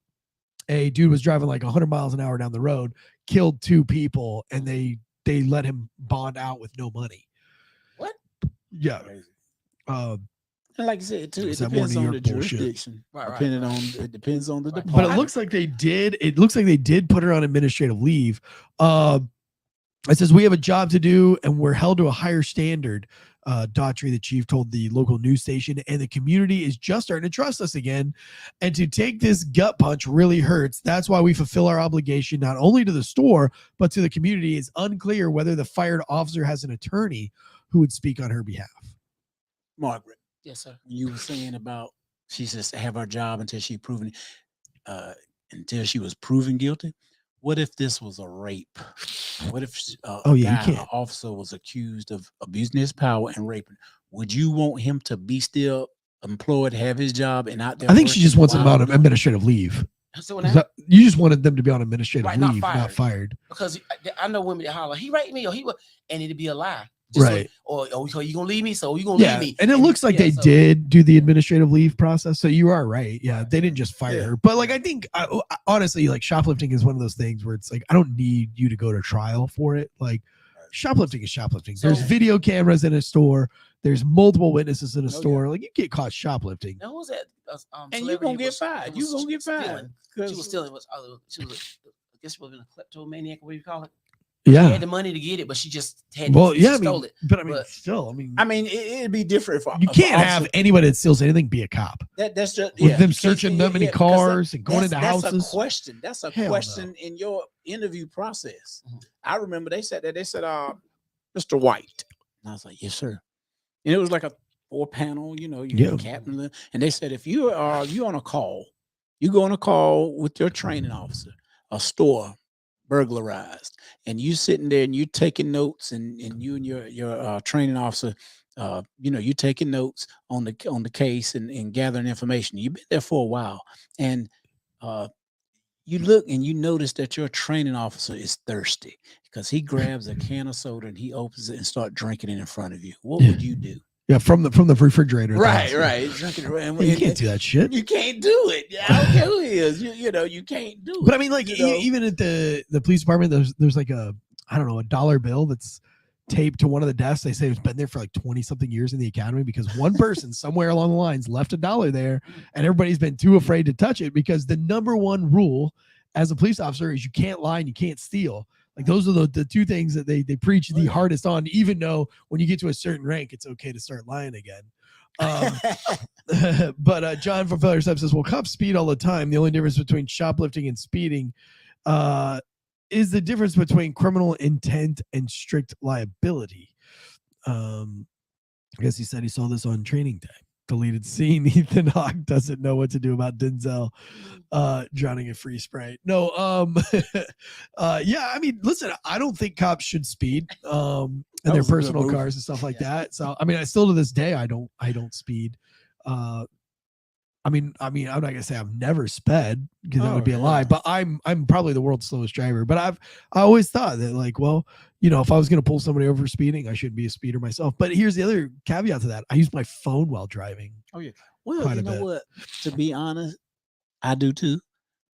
a dude was driving like 100 miles an hour down the road, killed 2 people, and they let him bond out with no money. What? Yeah. And like I said, too, it Is that more depends New on York the bullshit? jurisdiction. Right. It depends on the Right. department. But it looks like they did. It looks like they did put her on administrative leave. It says we have a job to do and we're held to a higher standard. Daughtry, the chief, told the local news station, and the community is just starting to trust us again. And to take this gut punch really hurts. That's why we fulfill our obligation not only to the store but to the community. It's unclear whether the fired officer has an attorney who would speak on her behalf. Margaret, Yes, sir. you were saying about she says to have her job until she was proven guilty. What if this was a rape? What if an officer was accused of abusing his power and raping? Would you want him to be still employed, have his job, and out there? I think she just wants him while on administrative leave. So Is that- you just wanted them to be on administrative Right, leave, not not fired. because I know women that holler, he raped me or he was, and it'd be a lie. Just Right. So you gonna leave me? So you gonna Yeah, leave me? and it looks like they so- did do the administrative leave process. So you are right. Yeah, they didn't just fire Yeah. her. But like, I think honestly, like shoplifting is one of those things where it's like I don't need you to go to trial for it. Like shoplifting is shoplifting. There's So- video cameras in a store. There's multiple witnesses in a yeah. store. Like you get caught shoplifting. Now, who's that? And you gonna get fired. You gonna get fired. Stealing. She was stealing. She was. I guess she was a kleptomaniac. What do you call it? She Yeah. had the money to get it, but she just had. Well, she yeah, stole it. but I mean, But- still, It'd be different for you for can't have officer- anybody that steals anything be a cop. That's just With yeah, them because- searching them many 'cause cars and going that's into houses. That's a question. That's a Hell no. question in your interview process. Mhm. I remember they said, Mr. White. And I was like, yes, sir. And it was like a 4-panel, you Yeah. captain. And they said, if you on a call, you go on a call with your training officer, a store burglarized, and you sitting there and you taking notes, and you and your training officer, you taking notes on the case and gathering information. You've been there for a while, and you look and you notice that your training officer is thirsty because he grabs a can of soda and he opens it and start drinking it in front of you. What Yeah. would you do? Yeah, from the refrigerator. at the house. Right. Drinking it around. You can't do that shit. You can't do it. I don't care who he is. You can't do it. But I mean, like you know? even at the police department, there's like a $1 bill that's taped to one of the desks. They say it's been there for like 20 something years in the academy because one person somewhere along the lines left $1 there, and everybody's been too afraid to touch it because the number one rule as a police officer is you can't lie and you can't steal. Like those are the two things that they preach the hardest on, even though when you get to a certain rank, it's okay to start lying again. But John from Failure Step says, well, cops speed all the time. The only difference between shoplifting and speeding is the difference between criminal intent and strict liability. I guess he said he saw this on Training Day. Deleted scene. Ethan Hawke doesn't know what to do about Denzel drowning in free Sprite. No, yeah, I mean, listen, I don't think cops should speed in their personal cars and stuff like that. So I mean, I still to this day I don't speed. I mean, I'm not gonna say I've never sped because that would be a lie, but I'm probably the world's slowest driver. But I always thought that, like, well, you know, if I was gonna pull somebody over for speeding, I shouldn't be a speeder myself. But here's the other caveat to that: I use my phone while driving. Oh yeah. Well, you know what? To be honest, I do too,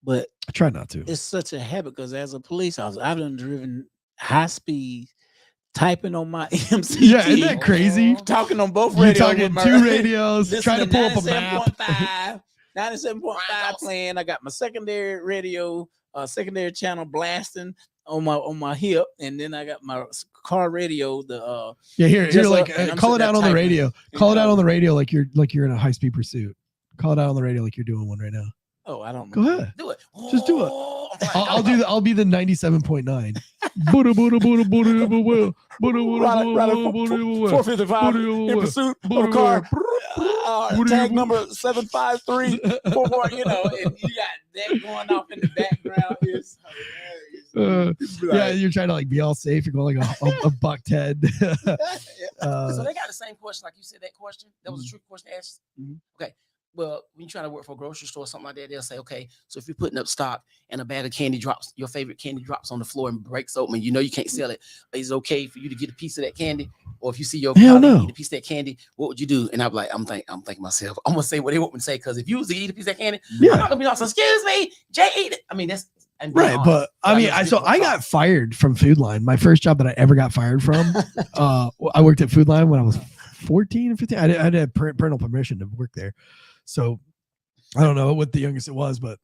but I try not to. It's such a habit because as a police officer, I've done driven high speed. Typing on my MCT. Yeah, isn't that crazy? Talking on both radios. You're talking two radios, trying to pull up a map. 97.5 playing. I got my secondary radio, secondary channel blasting on my hip, and then I got my car radio. Here, like call it out on the radio. Call it out on the radio like you're in a high speed pursuit. Call it out on the radio like you're doing one right now. Oh, I don't know. Go ahead. Do it. Just do it. I'll be the 97.9. 455 in pursuit of a car. Tag number 753. You know, and you got that going off in the background. It's hilarious. Yeah, you're trying to like be all safe. You're going like a buck 10. So they got the same question, like you said. That question that was a trick question asked. Okay. Well, when you're trying to work for a grocery store or something like that, they'll say, okay, so if you're putting up stock and a bag of candy drops, your favorite candy drops on the floor and breaks open, you know you can't sell it. Is it okay for you to get a piece of that candy? Or if you see your colleague eat a piece of that candy, what would you do? And I'm like, I'm thinking myself, I'm gonna say what they want me to say, because if you was to eat a piece of that candy, I'm not gonna be awesome. Excuse me, Jay, eat it. I mean, that's right, honest. But I mean, I got fired from Food Line. My first job that I ever got fired from, I worked at Food Line when I was 14 and 15. I had parental permission to work there. So I don't know what the youngest it was, but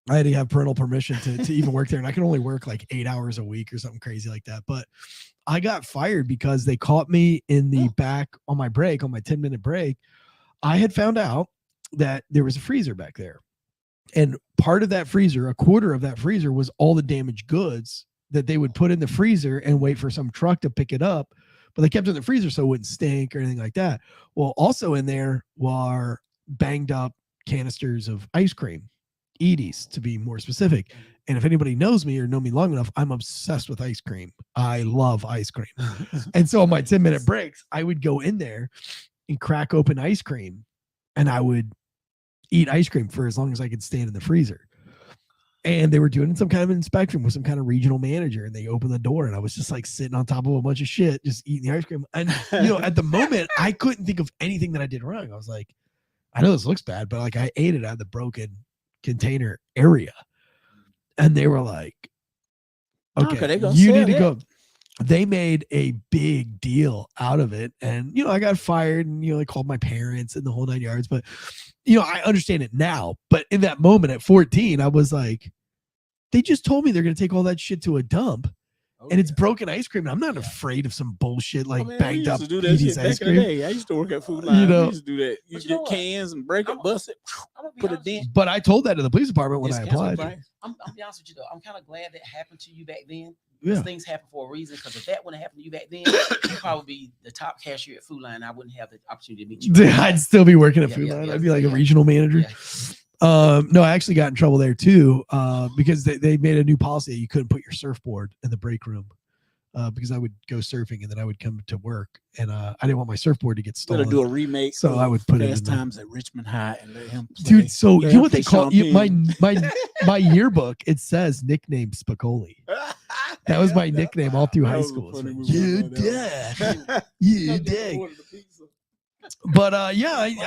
I had to have parental permission to even work there. And I could only work like 8 hours a week or something crazy like that. But I got fired because they caught me in the back on my break, on my 10-minute break. I had found out that there was a freezer back there. And part of that freezer, a quarter of that freezer, was all the damaged goods that they would put in the freezer and wait for some truck to pick it up. But they kept it in the freezer so it wouldn't stink or anything like that. Well, also in there were banged up canisters of ice cream, Edie's to be more specific. And if anybody knows me or know me long enough, I'm obsessed with ice cream. I love ice cream. And so on my 10-minute breaks, I would go in there and crack open ice cream, and I would eat ice cream for as long as I could stand in the freezer. And they were doing some kind of inspection with some kind of regional manager, and they opened the door, and I was just like sitting on top of a bunch of shit, just eating the ice cream. And you know, at the moment, I couldn't think of anything that I did wrong. I was like, I know this looks bad, but like I ate it out of the broken container area. And they were like, okay, you need to go. They made a big deal out of it. And, you know, I got fired, and, you know, I called my parents and the whole 9 yards. But, you know, I understand it now. But in that moment at 14, I was like, they just told me they're going to take all that shit to a dump. And it's broken ice cream. I'm not afraid of some bullshit like banged up Edie's ice cream. I used to work at Food Line. You know, I used to do that. You get cans and break it, bust it, put it in. But I told that to the police department when I applied. I'm be honest with you though. I'm kind of glad that happened to you back then. These things happen for a reason. Because if that wouldn't happen to you back then, you'd probably be the top cashier at Food Line. I wouldn't have the opportunity to meet you. I'd still be working at Food Line. I'd be like a regional manager. No, I actually got in trouble there too, because they made a new policy that you couldn't put your surfboard in the break room. Because I would go surfing and then I would come to work, and I didn't want my surfboard to get stolen. Better do a remake. So I would put it in times at Richmond High and let him play. Dude, so you know what they call you? My yearbook, it says nickname Spicoli. That was my nickname all through high school. So, you did. You did. But I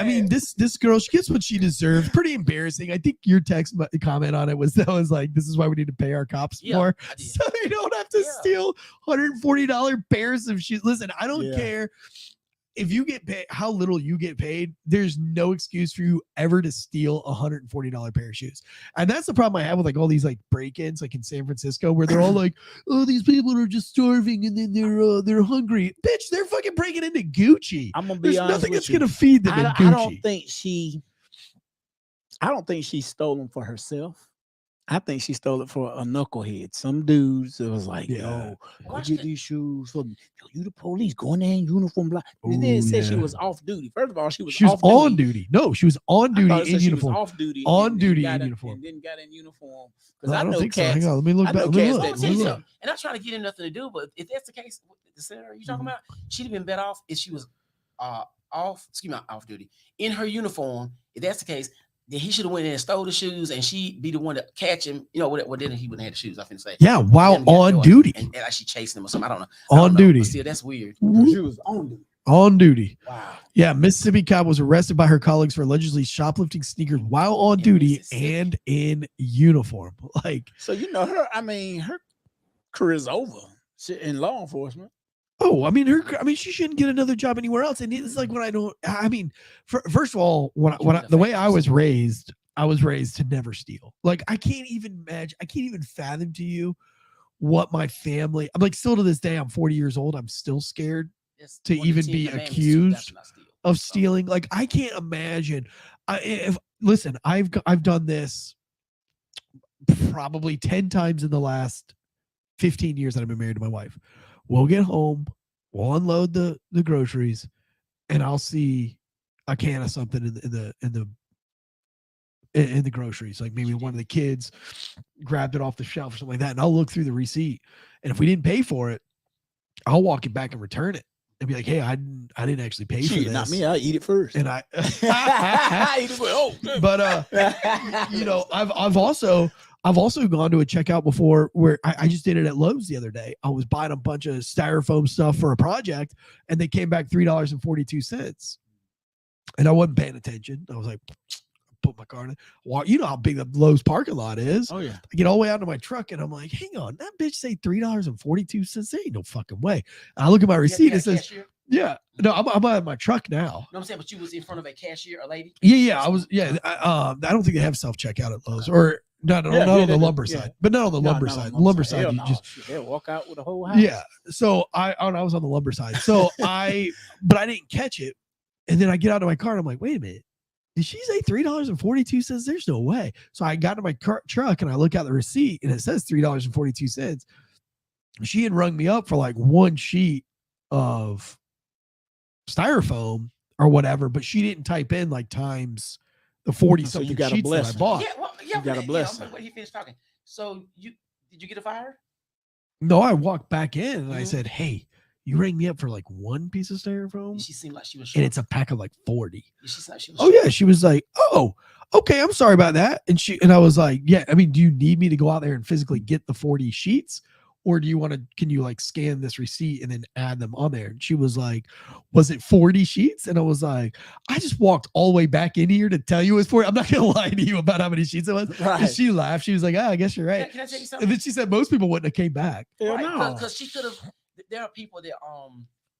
mean, this girl, she gets what she deserves. Pretty embarrassing. I think your text comment on it was like, this is why we need to pay our cops more, so they don't have to steal $140 pairs of shoes. Listen, I don't care if you get paid, how little you get paid, there's no excuse for you ever to steal $140 pair of shoes. And that's the problem I have with like all these like break-ins, like in San Francisco, where they're all like, oh, these people are just starving and then they're hungry. Bitch, they're fucking breaking into Gucci. I'm gonna be There's honest nothing with that's you. gonna feed them in Gucci. I don't think she stole them for herself. I think she stole it for a knucklehead. Some dudes that was like, yo, go get these shoes for me. Yo, you the police, go in there in uniform. Blah. They didn't say she was off duty. First of all, she was on duty. No, she was on duty in uniform. Off duty. On duty in uniform. And then got in uniform. No, I don't think cats, so. Hang on, let me look back. And I'm trying to get in nothing to do, but if that's the case, the senator you talking about, she'd have been better off if she was off duty in her uniform. If that's the case, then he should have went in and stole the shoes, and she'd be the one to catch him. You know what? Then he wouldn't have the shoes. I finna say. Yeah, while on duty, and like she chasing him or something. I don't know. On duty. But still, that's weird. She was on duty. On duty. Wow. Yeah, Mississippi cop was arrested by her colleagues for allegedly shoplifting sneakers while on duty and in uniform. Like, so you know her. I mean, her career is over in law enforcement. Oh, I mean, she shouldn't get another job anywhere else. And it's like when first of all, the way I was raised to never steal. Like, I can't even fathom to you what my family, I'm like, still to this day, I'm 40 years old. I'm still scared to even be accused of stealing. Like, I can't imagine. I've done this probably 10 times in the last 15 years that I've been married to my wife. We'll get home, we'll unload the groceries, and I'll see a can of something in the groceries. Like maybe one of the kids grabbed it off the shelf or something like that, and I'll look through the receipt. And if we didn't pay for it, I'll walk it back and return it and be like, "Hey, I didn't actually pay for this." Not me. I eat it first. And I eat it. But you know, I've also gone to a checkout before where I just did it at Lowe's the other day. I was buying a bunch of styrofoam stuff for a project, and they came back $3.42. And I wasn't paying attention. I was like, put my car in. You know how big the Lowe's parking lot is. Oh yeah. I get all the way out to my truck, and I'm like, hang on, that bitch say $3.42. There ain't no fucking way. And I look at my receipt. It says, yeah. No, I'm at my truck now. No, I'm saying, but you was in front of a cashier, a lady. Yeah. I was. Yeah. I don't think they have self checkout at Lowe's or. Not on the lumber side, but not on the lumber side. Lumber side, you just they'll walk out with a whole house. Yeah. So I was on the lumber side. So but I didn't catch it. And then I get out of my car and I'm like, wait a minute. Did she say $3.42? There's no way. So I got to my truck and I look at the receipt and it says $3.42. She had rung me up for like one sheet of styrofoam or whatever, but she didn't type in like times the 40 something sheets that I bought. You gotta bless her. When he finished talking. So did you get a fire? No, I walked back in and I said, "Hey, you rang me up for like one piece of styrofoam." She seemed like she was. And it's a pack of like 40. She was oh yeah, she was like, "Oh, okay, I'm sorry about that." And I was like, "Yeah, I mean, do you need me to go out there and physically get the 40 sheets? Or can you like scan this receipt and then add them on there?" And she was like, "Was it 40 sheets?" And I was like, "I just walked all the way back in here to tell you it was 40. I'm not going to lie to you about how many sheets it was." Right. And she laughed. She was like, "Oh, I guess you're right." Can I tell you something? And then she said most people wouldn't have came back. Right. No. Because she could have. There are people that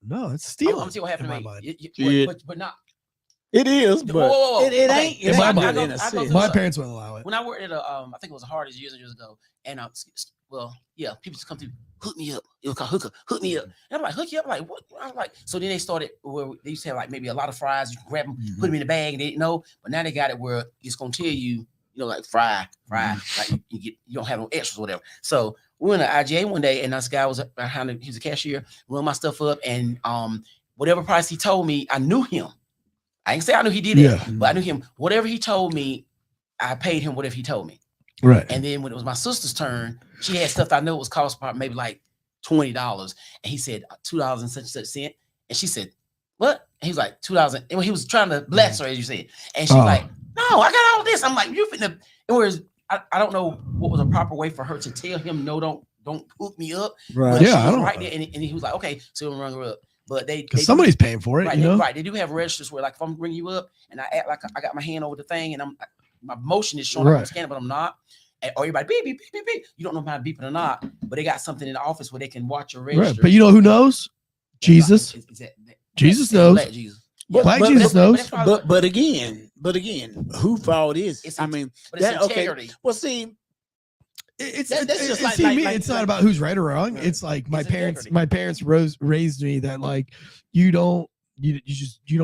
No, it's stealing. I'm seeing what happened to me. But not. It is, but it ain't. In my mind, my parents wouldn't allow it. When I worked at I think it was Hardee's years and years ago, and people just come to hook me up. It was called hook me up. And I'm like, hook you up? I'm like, what? I'm like, so then they started where they used to have like maybe a lot of fries. You can grab them, put them in the bag, and they didn't know. But now they got it where it's gonna tell you, like fry. Like you don't have no extras or whatever. So we went to IGA one day, and this guy was behind. He was a cashier, run my stuff up, and whatever price he told me, I knew him. I didn't say I knew he did it, but I knew him. Whatever he told me, I paid him whatever he told me. Right. And then when it was my sister's turn, she had stuff I know it was cost maybe like $20. And he said $2 and such cent. And she said, "What?" And he was like, $2. And he was trying to bless her, as you said. And she's like, "No, I got all this." I'm like, "You finna." And whereas I don't know what was a proper way for her to tell him, "No, don't hook me up." Right. But Yeah. I don't right there, and he was like, "Okay," so I'm rung her up. But because somebody's paying for it, right, you know? Right. They do have registers where, like, if I'm ringing you up and I act like I got my hand over the thing and my motion is showing up on the scanner, but I'm not. Or everybody beep, beep, beep, beep, beep. You don't know if I'm beeping or not, but they got something in the office where they can watch your register. Right. But you know who knows? Jesus. Jesus That's knows. Black Jesus. Black Jesus knows. But again, who fault is it? It's I mean, but it's that okay. integrity. Well, see, It's that's just like- see, like- me, like- it's not like- about who's right or wrong. Right. It's like my It's parents. integrity. My parents raised me that like you don't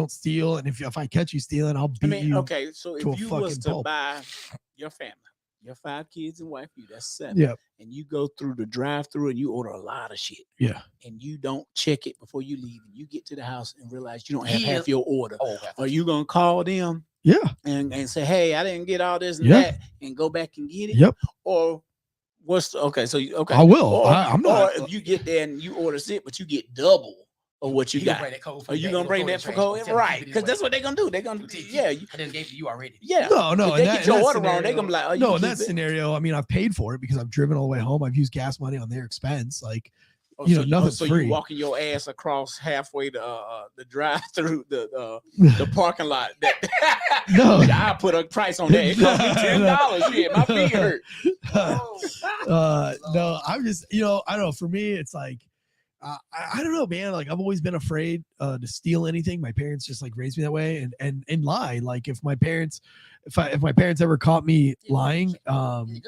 steal, and if I catch you stealing, I'll beat I mean, you. okay. So to a if you was fucking to pulp. buy your family, your 5 kids and wife, that's 7. Yeah, And you go through the drive-through and you order a lot of shit, yeah. and you don't check it before you leave, and you get to the house and realize you don't have He half is- your order. Oh, okay. Are you gonna call them Yeah. and say, hey, I didn't get all this and Yeah. that, and go back and get it? Yep. Or okay, so okay, I will. Or, I'm not. Or if you get there and you order it, but you get double of what you He gonna got. bring that code for Are you you back, gonna he'll bring throw that it for in the trash. code? Tell him to Right? keep it Because that's anyway. what they're gonna do. They're gonna yeah. I didn't give you already. Yeah. No. If they in get your that order wrong, they're scenario- gonna be like, oh, you no, in keep that it. scenario, I mean, I've paid for it because I've driven all the way home. I've used gas money on their expense. Like, Oh, you so know, nothing's so free. you walking your ass across halfway the drive through the parking lot. No. I put a price on that. It cost me $10. Yeah, my feet hurt. No, I'm just, I don't know. For me, it's like, I don't know, man. Like I've always been afraid to steal anything. My parents just like raised me that way, and lie. Like if my parents ever caught me lying, and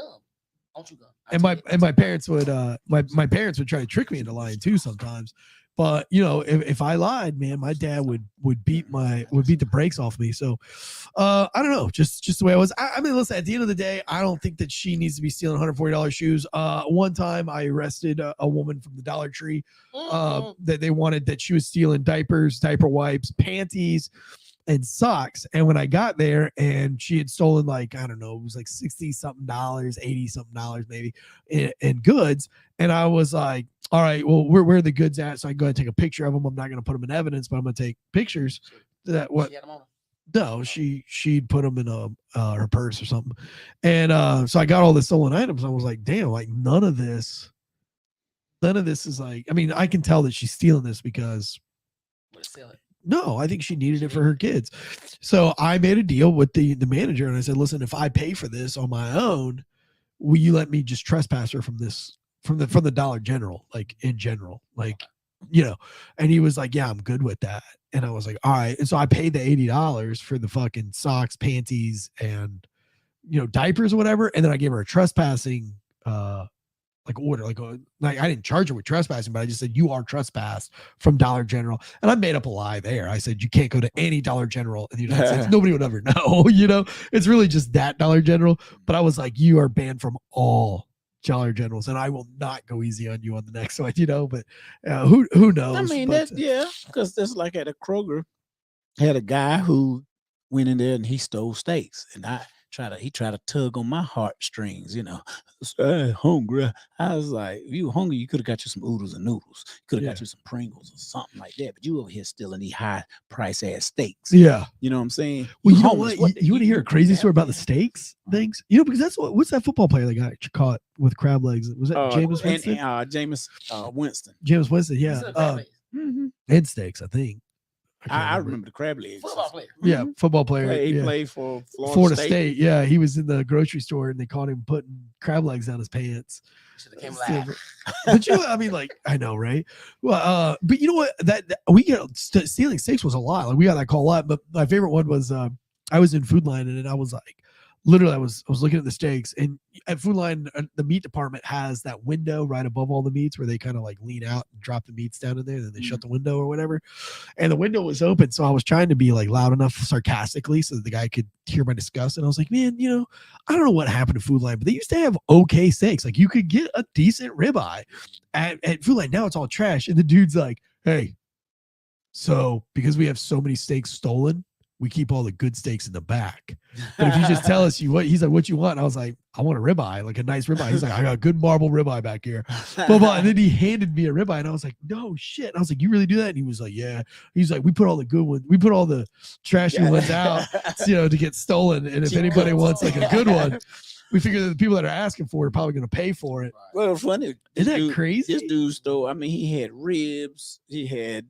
my parents would my parents would try to trick me into lying too sometimes. But if I lied, man, my dad would beat the brakes off me. So I don't know, just the way I was. I mean, listen, at the end of the day, I don't think that she needs to be stealing $140 shoes. One time I arrested a woman from the Dollar Tree that they wanted that she was stealing diapers, diaper wipes, panties, and socks. And when I got there and she had stolen like, I don't know, it was like $60 something, $80 something maybe in goods. And I was like, all right, well, where are the goods at? So I go ahead and take a picture of them. I'm not going to put them in evidence, but I'm going to take pictures. That what? No, she'd put them in her purse or something. And so I got all the stolen items. I was like, damn, like none of this is like, I mean, I can tell that she's stealing this because no, I think she needed it for her kids. So I made a deal with the manager and I said, listen, if I pay for this on my own, will you let me just trespass her from the Dollar General, like in general, like, and he was like, yeah, I'm good with that. And I was like, all right. And so I paid the $80 for the fucking socks, panties, and, diapers or whatever. And then I gave her a trespassing, order, I didn't charge her with trespassing, but I just said, you are trespassed from Dollar General. And I made up a lie there. I said, you can't go to any Dollar General in the United States. Nobody would ever know, it's really just that Dollar General. But I was like, you are banned from all Dollar Generals and I will not go easy on you on the next one, but who knows? I mean, but, because that's like at a Kroger, had a guy who went in there and he stole steaks, and he tried to tug on my heartstrings, hungry. I was like, if you were hungry, you could have got you some oodles and noodles. Could have got you some Pringles or something like that. But you over here stealing these high price ass steaks. Yeah. You know what I'm saying? Well, you know what? You want to hear a crazy story about the steaks things? Because that's what's that football player that got caught with crab legs? Was that Jameis Winston? Jameis Winston. Jameis Winston, yeah. And steaks, I think. I remember the crab legs. Football player. Yeah, football player. He yeah. played for Florida State. Yeah, he was in the grocery store and they caught him putting crab legs down his pants. Should have came live. But I mean, like, I know, right? Well, but you know what? That we get stealing steaks was a lot. Like we got that call a lot. But my favorite one was I was in Food Line and I was like, literally, I was looking at the steaks, and at Food Line, the meat department has that window right above all the meats where they kind of like lean out and drop the meats down in there, and then they shut the window or whatever. And the window was open, so I was trying to be like loud enough sarcastically so that the guy could hear my disgust. And I was like, man, I don't know what happened to Food Line, but they used to have okay steaks. Like you could get a decent ribeye at Food Line. Now it's all trash. And the dude's like, hey, so because we have so many steaks stolen, we keep all the good steaks in the back. But if you just tell us he's like, what you want? And I was like, I want a ribeye, like a nice ribeye. He's like, I got a good marble ribeye back here. And then he handed me a ribeye and I was like, no shit. And I was like, you really do that? And he was like, yeah. He's like, we put all the good ones. We put all the trashy ones out, to get stolen. And if anybody wants like a good one, we figure that the people that are asking for it are probably going to pay for it. Well, funny. Isn't that crazy? This dude stole, he had ribs. He had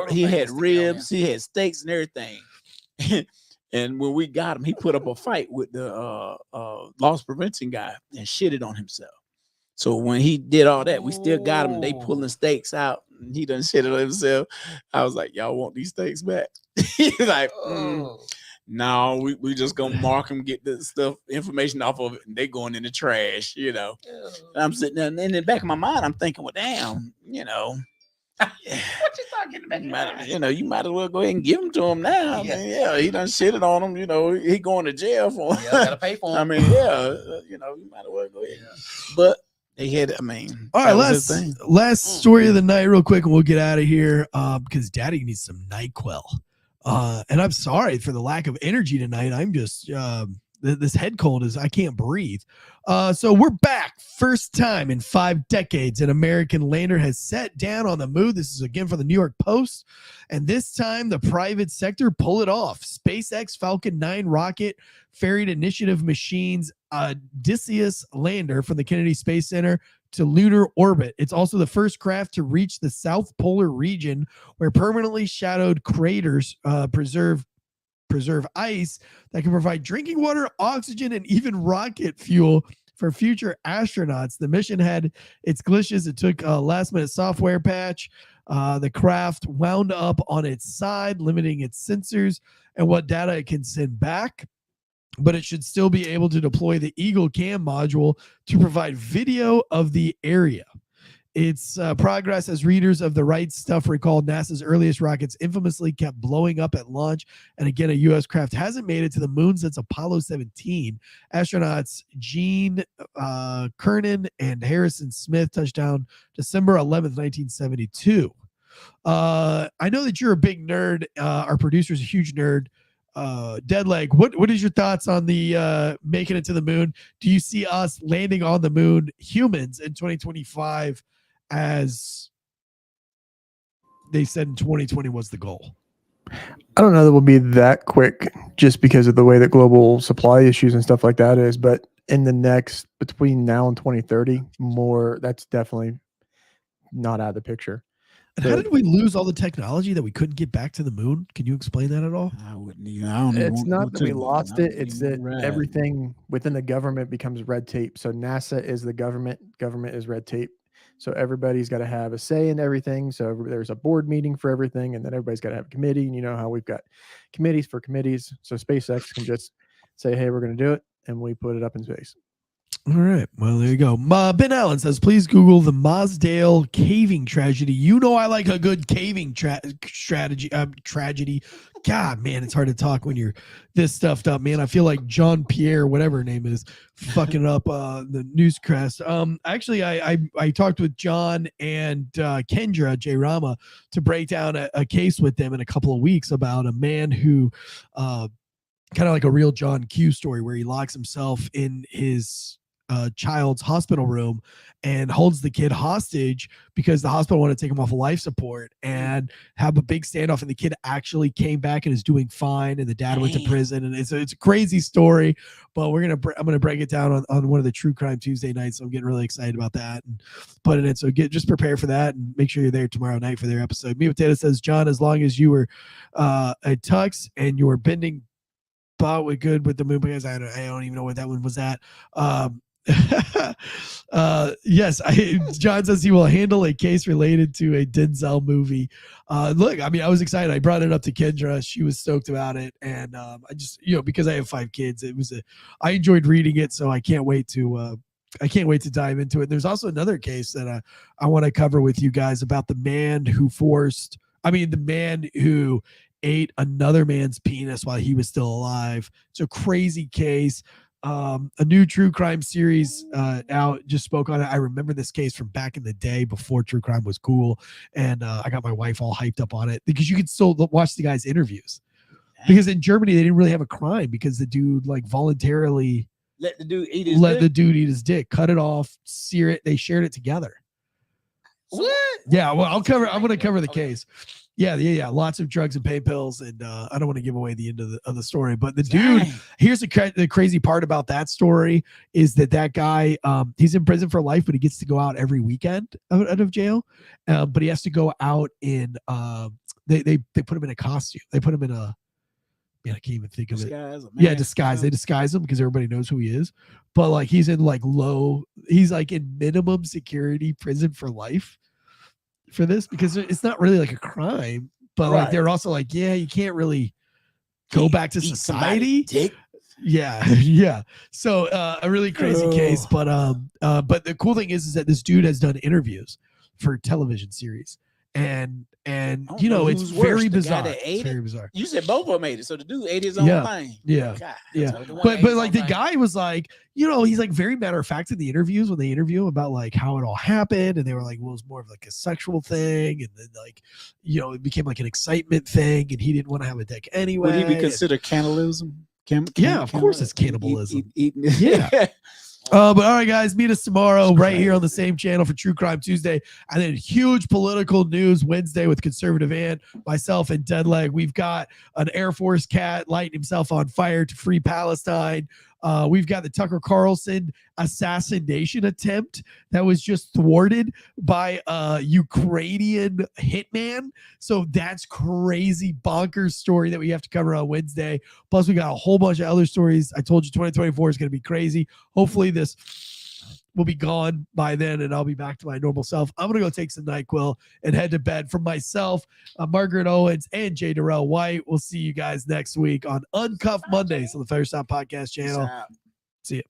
he had ribs, he had steaks and everything. And when we got him, he put up a fight with the loss prevention guy and shitted on himself. So when he did all that, we still got him. They pulling steaks out. he done shit on himself. I was like, y'all want these steaks back? He's like, no, we just gonna mark them, get the stuff information off of it, and they going in the trash, And I'm sitting there, and in the back of my mind, I'm thinking, well, damn, What you talking about? You might as well go ahead and give them to him now. He done shitted on him. He going to jail for him. Gotta pay for him. you might as well go ahead. But they had, all right, last story of the night, real quick, and we'll get out of here because Daddy needs some NyQuil. And I'm sorry for the lack of energy tonight. I'm just this head cold is I can't breathe. So we're back. First time in 5 decades an American lander has set down on the moon. This is again from the New York Post. And this time the private sector pull it off. SpaceX Falcon 9 rocket ferried Initiative Machines Odysseus lander from the Kennedy Space Center to lunar orbit. It's also the first craft to reach the South Polar region, where permanently shadowed craters preserve ice that can provide drinking water, oxygen, and even rocket fuel for future astronauts. The mission had its glitches. It took a last-minute software patch. The craft wound up on its side, limiting its sensors and what data it can send back. But it should still be able to deploy the Eagle Cam module to provide video of the area. Its progress, as readers of the right stuff recall, NASA's earliest rockets infamously kept blowing up at launch. And again, a U.S. craft hasn't made it to the moon since Apollo 17. Astronauts Gene Cernan and Harrison Smith touched down December 11th, 1972. I know that you're a big nerd. Our producer's a huge nerd. Deadleg, what is your thoughts on the making it to the moon? Do you see us landing on the moon, humans, in 2025, as they said in 2020 was the goal? I don't know that we'll be that quick just because of the way that global supply issues and stuff like that is, but in the next, between now and 2030, that's definitely not out of the picture. And how did we lose all the technology that we couldn't get back to the moon? Can you explain that at all? It's not that we lost it. It's that everything within the government becomes red tape. So NASA is the government. Government is red tape. So everybody's got to have a say in everything. So there's a board meeting for everything, and then everybody's got to have a committee. And you know how we've got committees for committees. So SpaceX can just say, hey, we're going to do it, and we put it up in space. All right. Well, there you go. Ben Allen says, please Google the Mosdale caving tragedy. You know I like a good caving tragedy. God, man, it's hard to talk when you're this stuffed up, man. I feel like John Pierre, whatever her name is, fucking up the newscast. Actually, I talked with John and Kendra J. Rama to break down a case with them in a couple of weeks about a man who kind of like a real John Q story where he locks himself in his child's hospital room and holds the kid hostage because the hospital wanted to take him off of life support and have a big standoff, and the kid actually came back and is doing fine, and the dad went to prison, and it's a crazy story, but I'm gonna break it down on one of the True Crime Tuesday nights, so I'm getting really excited about that and putting it. So just prepare for that and make sure you're there tomorrow night for their episode. Me Potato says, John, as long as you were a tux and you were bending bot with good with the moon, because I don't even know what that one was at. Yes, John says he will handle a case related to a Denzel movie. Look, I mean, I was excited. I brought it up to Kendra. She was stoked about it. And I just, because I have 5 kids, I enjoyed reading it. So I can't wait to dive into it. There's also another case that I want to cover with you guys about the man who ate another man's penis while he was still alive. It's a crazy case. A new true crime series out just spoke on it. I remember this case from back in the day before true crime was cool, and I got my wife all hyped up on it because you could still watch the guy's interviews. Because in Germany they didn't really have a crime because the dude voluntarily let the dude eat his dick, cut it off, sear it. They shared it together. What? Yeah, well, I'm going to cover the case. Yeah. Lots of drugs and pain pills, and I don't want to give away the end of the story. But the dude, here's the crazy part about that story is that guy, he's in prison for life, but he gets to go out every weekend out of jail. But he has to go out in they put him in a costume. They put him in a I can't even think of it. Disguise. They disguise him because everybody knows who he is. But he's in he's in minimum security prison for life. for this because it's not really like a crime, but like they're also like, yeah, you can't really go back to society. Yeah, yeah. So a really crazy case, but the cool thing is that this dude has done interviews for television series, and you know it's very bizarre. It's very bizarre. You said both of them made it, so the dude ate his own thing. Yeah, God, yeah. so But like the guy was like, you know, he's like very matter of fact in the interviews when they interview him about like how it all happened, and they were like, well, it was more of like a sexual thing, and then like, you know, it became like an excitement thing, and he didn't want to have a dick anyway. Would he be considered cannibalism? Yeah, of course it's cannibalism. Eating. Yeah. But all right, guys, meet us tomorrow right here on the same channel for True Crime Tuesday, and then huge political news Wednesday with Conservative Ann, myself, and Deadleg. We've got an Air Force cat lighting himself on fire to free Palestine. We've got the Tucker Carlson assassination attempt that was just thwarted by a Ukrainian hitman. So that's crazy bonkers story that we have to cover on Wednesday. Plus, we got a whole bunch of other stories. I told you 2024 is going to be crazy. Hopefully this will be gone by then and I'll be back to my normal self. I'm going to go take some NyQuil and head to bed. For myself, Margaret Owens, and J. Darrell White. We'll see you guys next week on Uncuffed Mondays on the Fair Sound Podcast channel. See you.